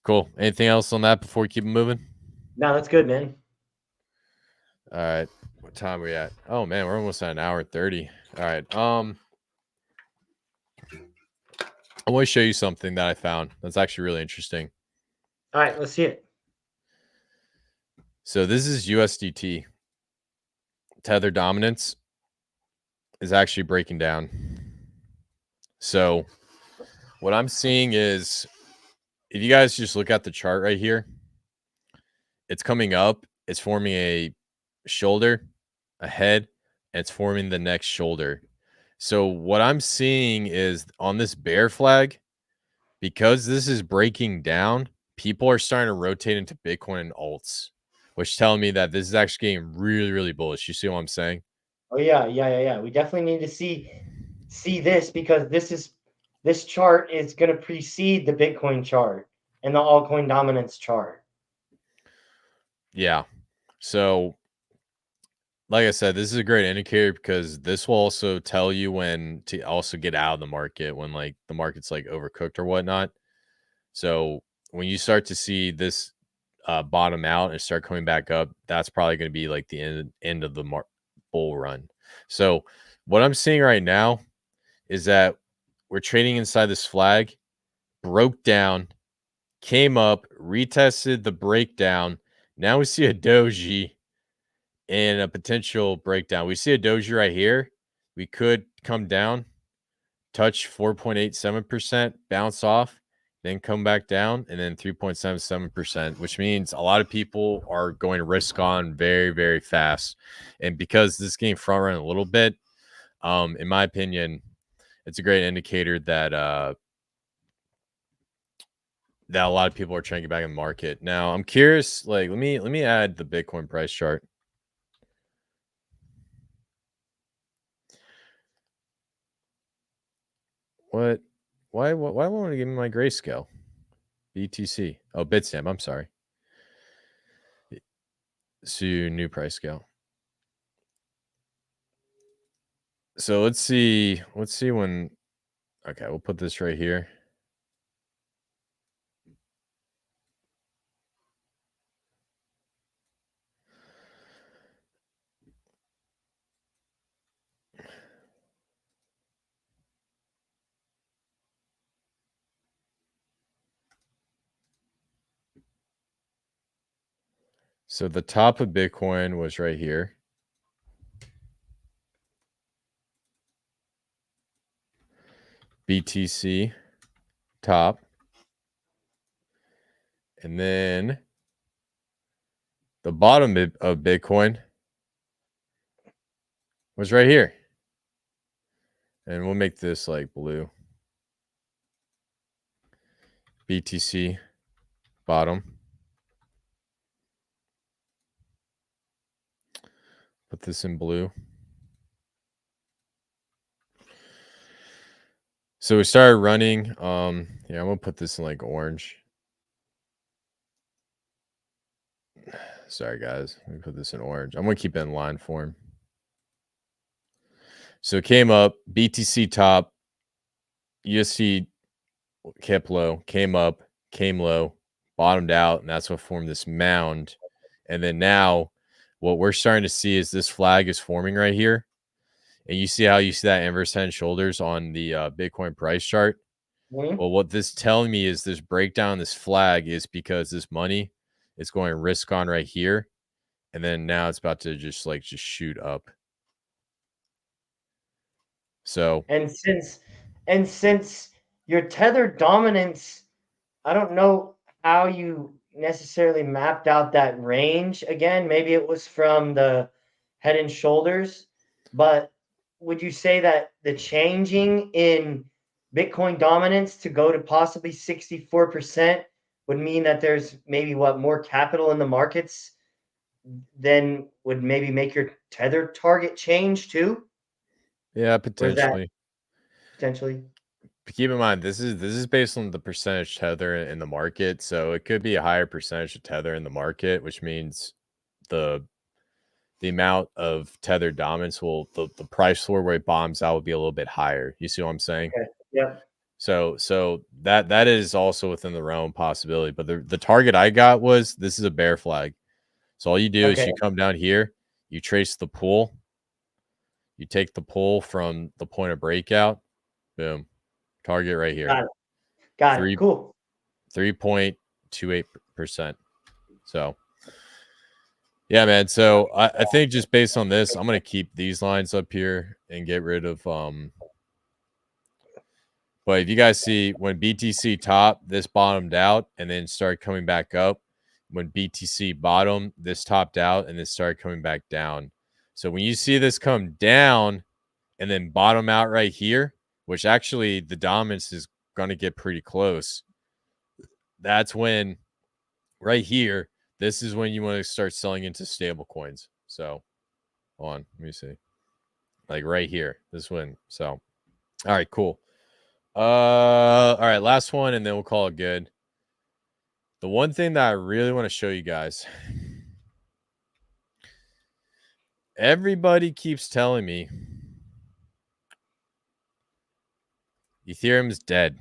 S1: cool. Anything else on that before we keep moving?
S2: No, that's good, man.
S1: All right. What time are we at? Oh man, we're almost at an hour 30. All right. I want to show you something that I found that's actually really interesting.
S2: All right, let's see it.
S1: So this is USDT. Tether dominance is actually breaking down. So what I'm seeing is, if you guys just look at the chart right here, it's coming up, it's forming a shoulder, a head, and it's forming the next shoulder. So what I'm seeing is on this bear flag, because this is breaking down, people are starting to rotate into Bitcoin and alts, which tell me that this is actually getting really, really bullish. You see what I'm saying?
S2: Oh yeah, yeah. We definitely need to see this because this chart is going to precede the Bitcoin chart and the altcoin dominance chart.
S1: Yeah. So, like I said, this is a great indicator because this will also tell you when to also get out of the market when like the market's like overcooked or whatnot. So when you start to see this bottom out and start coming back up, that's probably going to be like the end of the bull run. So what I'm seeing right now is that we're trading inside this flag, broke down, came up, retested the breakdown. Now we see a doji and a potential breakdown. We see a doji right here. We could come down, touch 4.87%, bounce off, then come back down, and then 3.77%, which means a lot of people are going to risk on very, very fast. And because this game front run a little bit, in my opinion, it's a great indicator that that a lot of people are trying to get back in the market. Now, I'm curious, like let me add the Bitcoin price chart. What? Why won't it give me my grayscale? BTC. Oh, Bitstamp. I'm sorry. So new price scale. So let's see when. Okay, we'll put this right here. So the top of Bitcoin was right here. BTC top. And then the bottom of Bitcoin was right here. And we'll make this like blue. BTC bottom. Put this in blue. So we started running. Yeah, I'm gonna put this in like orange. Sorry guys, let me put this in orange. I'm gonna keep it in line form. So it came up, BTC top, USD kept low, came up, came low, bottomed out, and that's what formed this mound. And then now what we're starting to see is this flag is forming right here. And you see how you see that inverse head and shoulders on the Bitcoin price chart.
S2: Mhm.
S1: Well, what this telling me is this breakdown, this flag is because this money is going risk on right here. And then now it's about to just shoot up. So
S2: And since your tether dominance, I don't know how you necessarily mapped out that range again. Maybe it was from the head and shoulders, but would you say that the changing in Bitcoin dominance to go to possibly 64% would mean that there's maybe more capital in the markets than would maybe make your tether target change too?
S1: yeah,
S2: Or is that
S1: potentially.
S2: potentially?
S1: Keep in mind this is based on the percentage tether in the market, so it could be a higher percentage of tether in the market, which means the amount of tether dominance will the price floor where it bombs out will be a little bit higher. You see what I'm saying?
S2: Okay. Yep.
S1: So that is also within the realm possibility. But the target I got was this is a bear flag. So all you do is
S2: Okay.
S1: you come down here, you trace the pull, you take the pull from the point of breakout, boom, target right here,
S2: Got it. Got it.
S1: three
S2: Cool.
S1: 3.28%. So yeah, man. So I think just based on this, I'm gonna keep these lines up here and get rid of but if you guys see when BTC top, this bottomed out and then started coming back up. When BTC bottom, this topped out and then started coming back down. So when you see this come down and then bottom out right here, which actually the dominance is going to get pretty close, that's when right here, this is when you want to start selling into stable coins. So hold on, let me see. Like right here, this one. So all right, cool. All right, last one, and then we'll call it good. The one thing that I really want to show you guys. Everybody keeps telling me Ethereum's dead.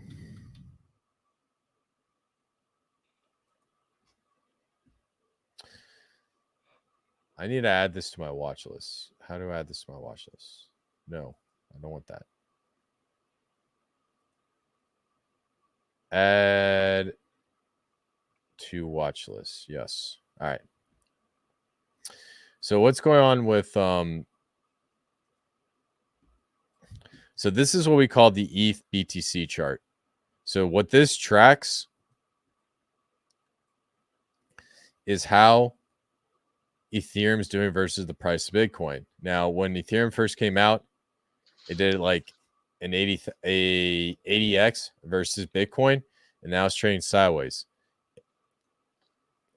S1: I need to add this to my watch list. How do I add this to my watch list? No, I don't want that. Add to watch list. Yes. All right. So what's going on with so this is what we call the ETH BTC chart. So what this tracks is how Ethereum's doing versus the price of Bitcoin. Now, when Ethereum first came out, it did like an 80x versus Bitcoin, and now it's trading sideways.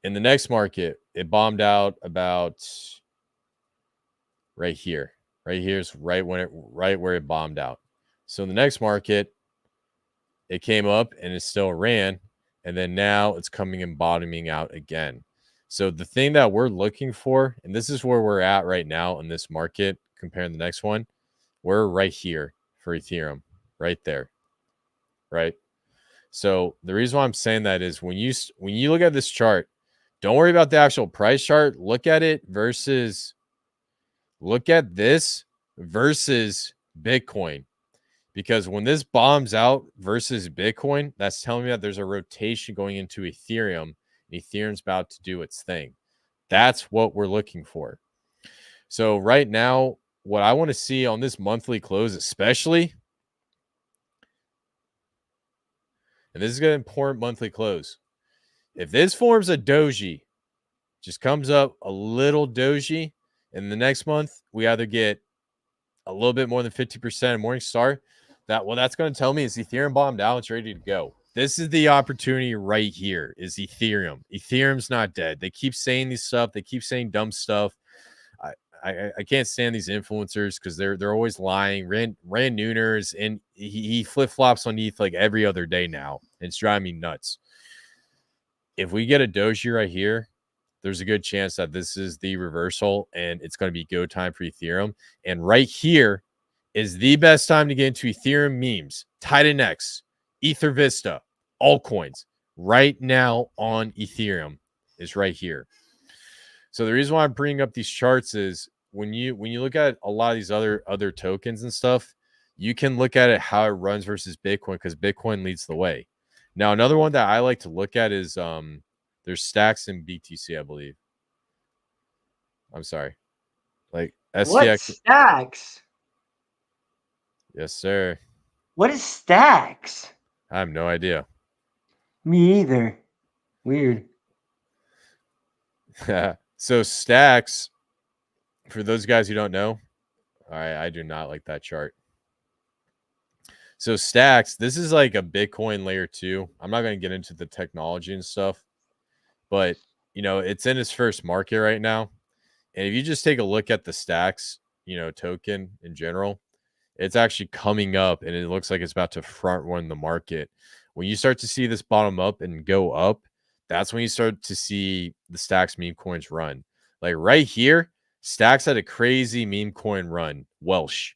S1: In the next market, it bombed out about right here. Right here is right where it bombed out. So in the next market, it came up and it still ran, and then now it's coming and bottoming out again. So the thing that we're looking for, and this is where we're at right now in this market, comparing the next one, we're right here for Ethereum, right there, right? So the reason why I'm saying that is when you look at this chart, don't worry about the actual price chart. Look at it versus look at this versus Bitcoin. Because when this bombs out versus Bitcoin, that's telling me that there's a rotation going into Ethereum. Ethereum's about to do its thing. That's what we're looking for. So right now, what I want to see on this monthly close, especially, and this is an important monthly close. If this forms a doji, just comes up a little doji, and the next month we either get a little bit more than 50% of Morningstar, that's going to tell me is Ethereum bombed out, it's ready to go. This is the opportunity right here is Ethereum. Ethereum's not dead. They keep saying these stuff. They keep saying dumb stuff. I can't stand these influencers because they're always lying. Rand Nooners, and he flip flops on ETH like every other day now. And it's driving me nuts. If we get a doji right here, there's a good chance that this is the reversal and it's going to be go time for Ethereum. And right here is the best time to get into Ethereum memes, TitanX, Ether Vista, altcoins. Right now on Ethereum is right here. So the reason why I'm bringing up these charts is when you look at a lot of these other tokens and stuff, you can look at it how it runs versus Bitcoin because Bitcoin leads the way. Now another one that I like to look at is there's stacks in BTC, I believe. I'm sorry, like
S2: What
S1: STX.
S2: stacks?
S1: Yes, sir.
S2: What is stacks?
S1: I have no idea.
S2: Me either. Weird.
S1: So stacks, for those guys who don't know, all right, I do not like that chart. So stacks, this is like a Bitcoin layer 2. I'm not going to get into the technology and stuff, but it's in its first market right now. And if you just take a look at the stacks, token in general, it's actually coming up and it looks like it's about to front run the market. When you start to see this bottom up and go up, that's when you start to see the stacks meme coins run. Like right here, stacks had a crazy meme coin run. Welsh,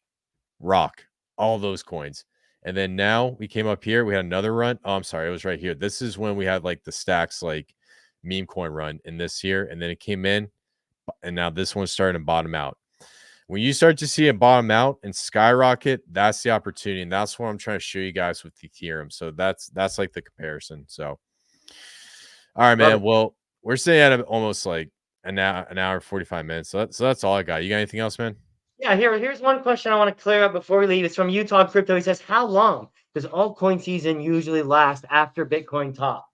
S1: Rock, all those coins. And then now we came up here, we had another run. Oh, I'm sorry, it was right here. This is when we had like the stacks like meme coin run in this here, and then it came in, and now this one's starting to bottom out. When you start to see it bottom out and skyrocket, that's the opportunity, and that's what I'm trying to show you guys with Ethereum. So that's like the comparison. So, all right, man. Well, we're sitting at almost like an hour 45 minutes. So that's all I got. You got anything else, man?
S2: Yeah, here's one question I want to clear up before we leave. It's from Utah Crypto. He says, how long does altcoin season usually last after Bitcoin top?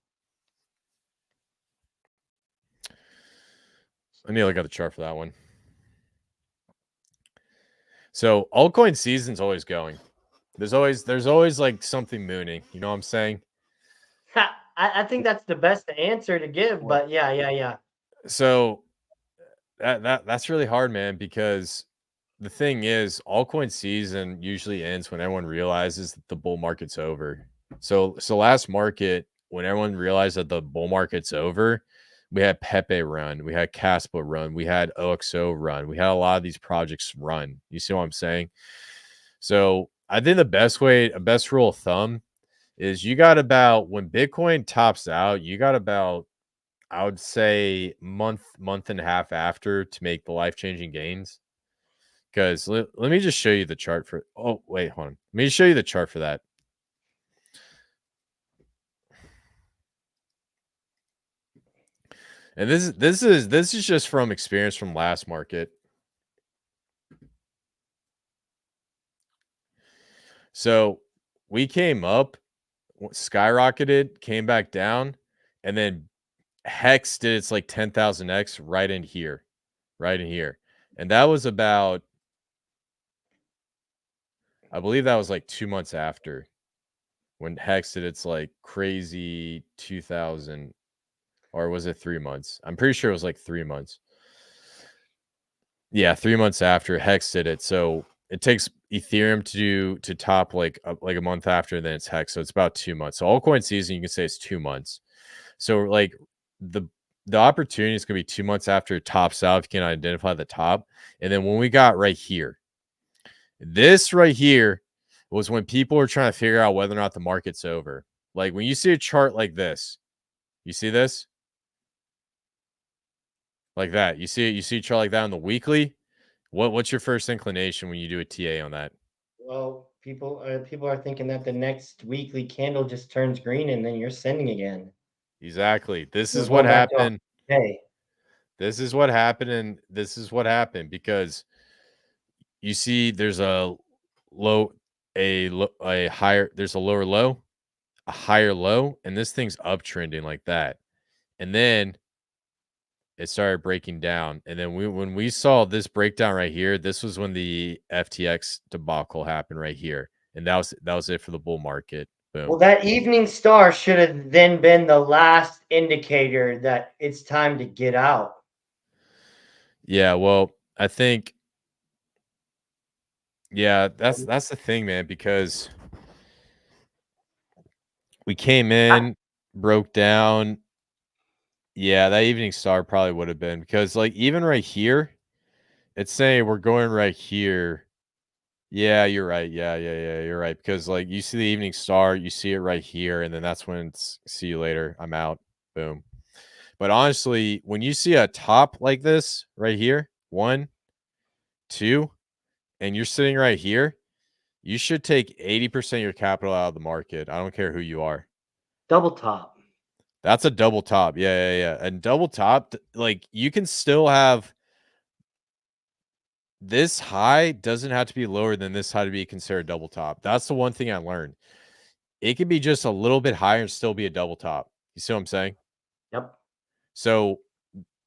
S1: I need to look at the chart for that one. So altcoin season's always going. There's always like something mooning. You know what I'm saying?
S2: I think that's the best answer to give, but yeah.
S1: So that's really hard, man, because the thing is, altcoin season usually ends when everyone realizes that the bull market's over. So last market, when everyone realized that the bull market's over, we had Pepe run, we had Caspa run, we had OXO run, we had a lot of these projects run. You see what I'm saying? So I think the best rule of thumb is you got about, when Bitcoin tops out, you got about, I would say, month and a half after to make the life-changing gains. Because let me just show you the chart for, oh wait, hold on, let me show you the chart for that. And this is just from experience from last market. So we came up, skyrocketed, came back down, and then Hex did its like 10,000x right in here. And that was about, I believe that was like 2 months after when Hex did its like crazy 2000, or was it 3 months? I'm pretty sure it was like 3 months. Yeah, 3 months after Hex did it. So it takes Ethereum to top like a month after, then it's Hex. So it's about 2 months. So altcoin season, you can say it's 2 months. So like the opportunity is going to be 2 months after it tops out, if you can identify the top. And then when we got right here, this right here was when people were trying to figure out whether or not the market's over. Like when you see a chart like this, you see this? Like that. You see a chart like that on the weekly? What's your first inclination when you do a TA on that?
S2: Well, people are thinking that the next weekly candle just turns green and then you're sending again.
S1: Exactly. This
S2: We're
S1: is what
S2: going back to
S1: happened.
S2: hey.
S1: This is what happened, and this is what happened because you see there's a higher, there's a lower low, a higher low, and this thing's uptrending like that. And then it started breaking down. And then when we saw this breakdown right here, this was when the FTX debacle happened right here. And that was it for the bull market. Boom.
S2: Well, that evening star should have then been the last indicator that it's time to get out.
S1: Yeah, well, I think, yeah, that's the thing, man, because we came in, broke down. Yeah, that evening star probably would have been, because like even right here, it's saying we're going right here. Yeah, you're right. Yeah, you're right. Because like you see the evening star, you see it right here, and then that's when it's see you later. I'm out. Boom. But honestly, when you see a top like this right here, 1, 2, and you're sitting right here, you should take 80% of your capital out of the market. I don't care who you are.
S2: Double top.
S1: That's a double top. Yeah. And double top, like you can still have this high doesn't have to be lower than this high to be considered double top. That's the one thing I learned. It can be just a little bit higher and still be a double top. You see what I'm saying?
S2: Yep.
S1: So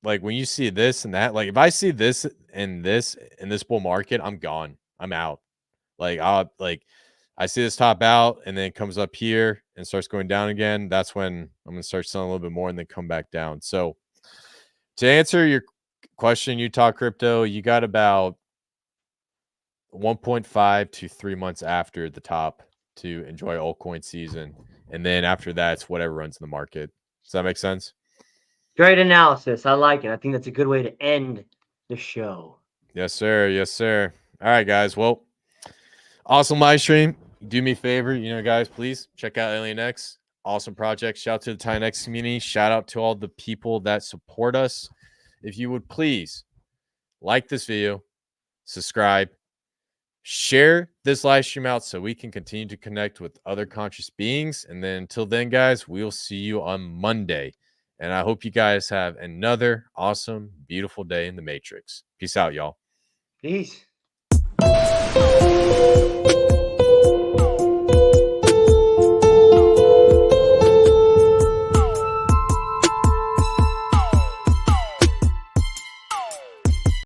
S1: like when you see this and that, like if I see this and this in this bull market, I'm gone. I'm out. Like I see this top out and then it comes up here and starts going down again. That's when I'm gonna start selling a little bit more and then come back down. So to answer your question, Utah crypto, you got about 1.5 to 3 months after the top to enjoy altcoin season. And then after that, it's whatever runs in the market. Does that make sense?
S2: Great analysis. I like it. I think that's a good way to end the show.
S1: Yes, sir. Yes, sir. All right, guys. Well, awesome live stream. Do me a favor, guys, please check out AlienX. Awesome project. Shout out to the TitanX community. Shout out to all the people that support us. If you would please like this video, subscribe, share this live stream out so we can continue to connect with other conscious beings. And then until then, guys, we'll see you on Monday. And I hope you guys have another awesome, beautiful day in the Matrix. Peace out, y'all.
S2: Peace.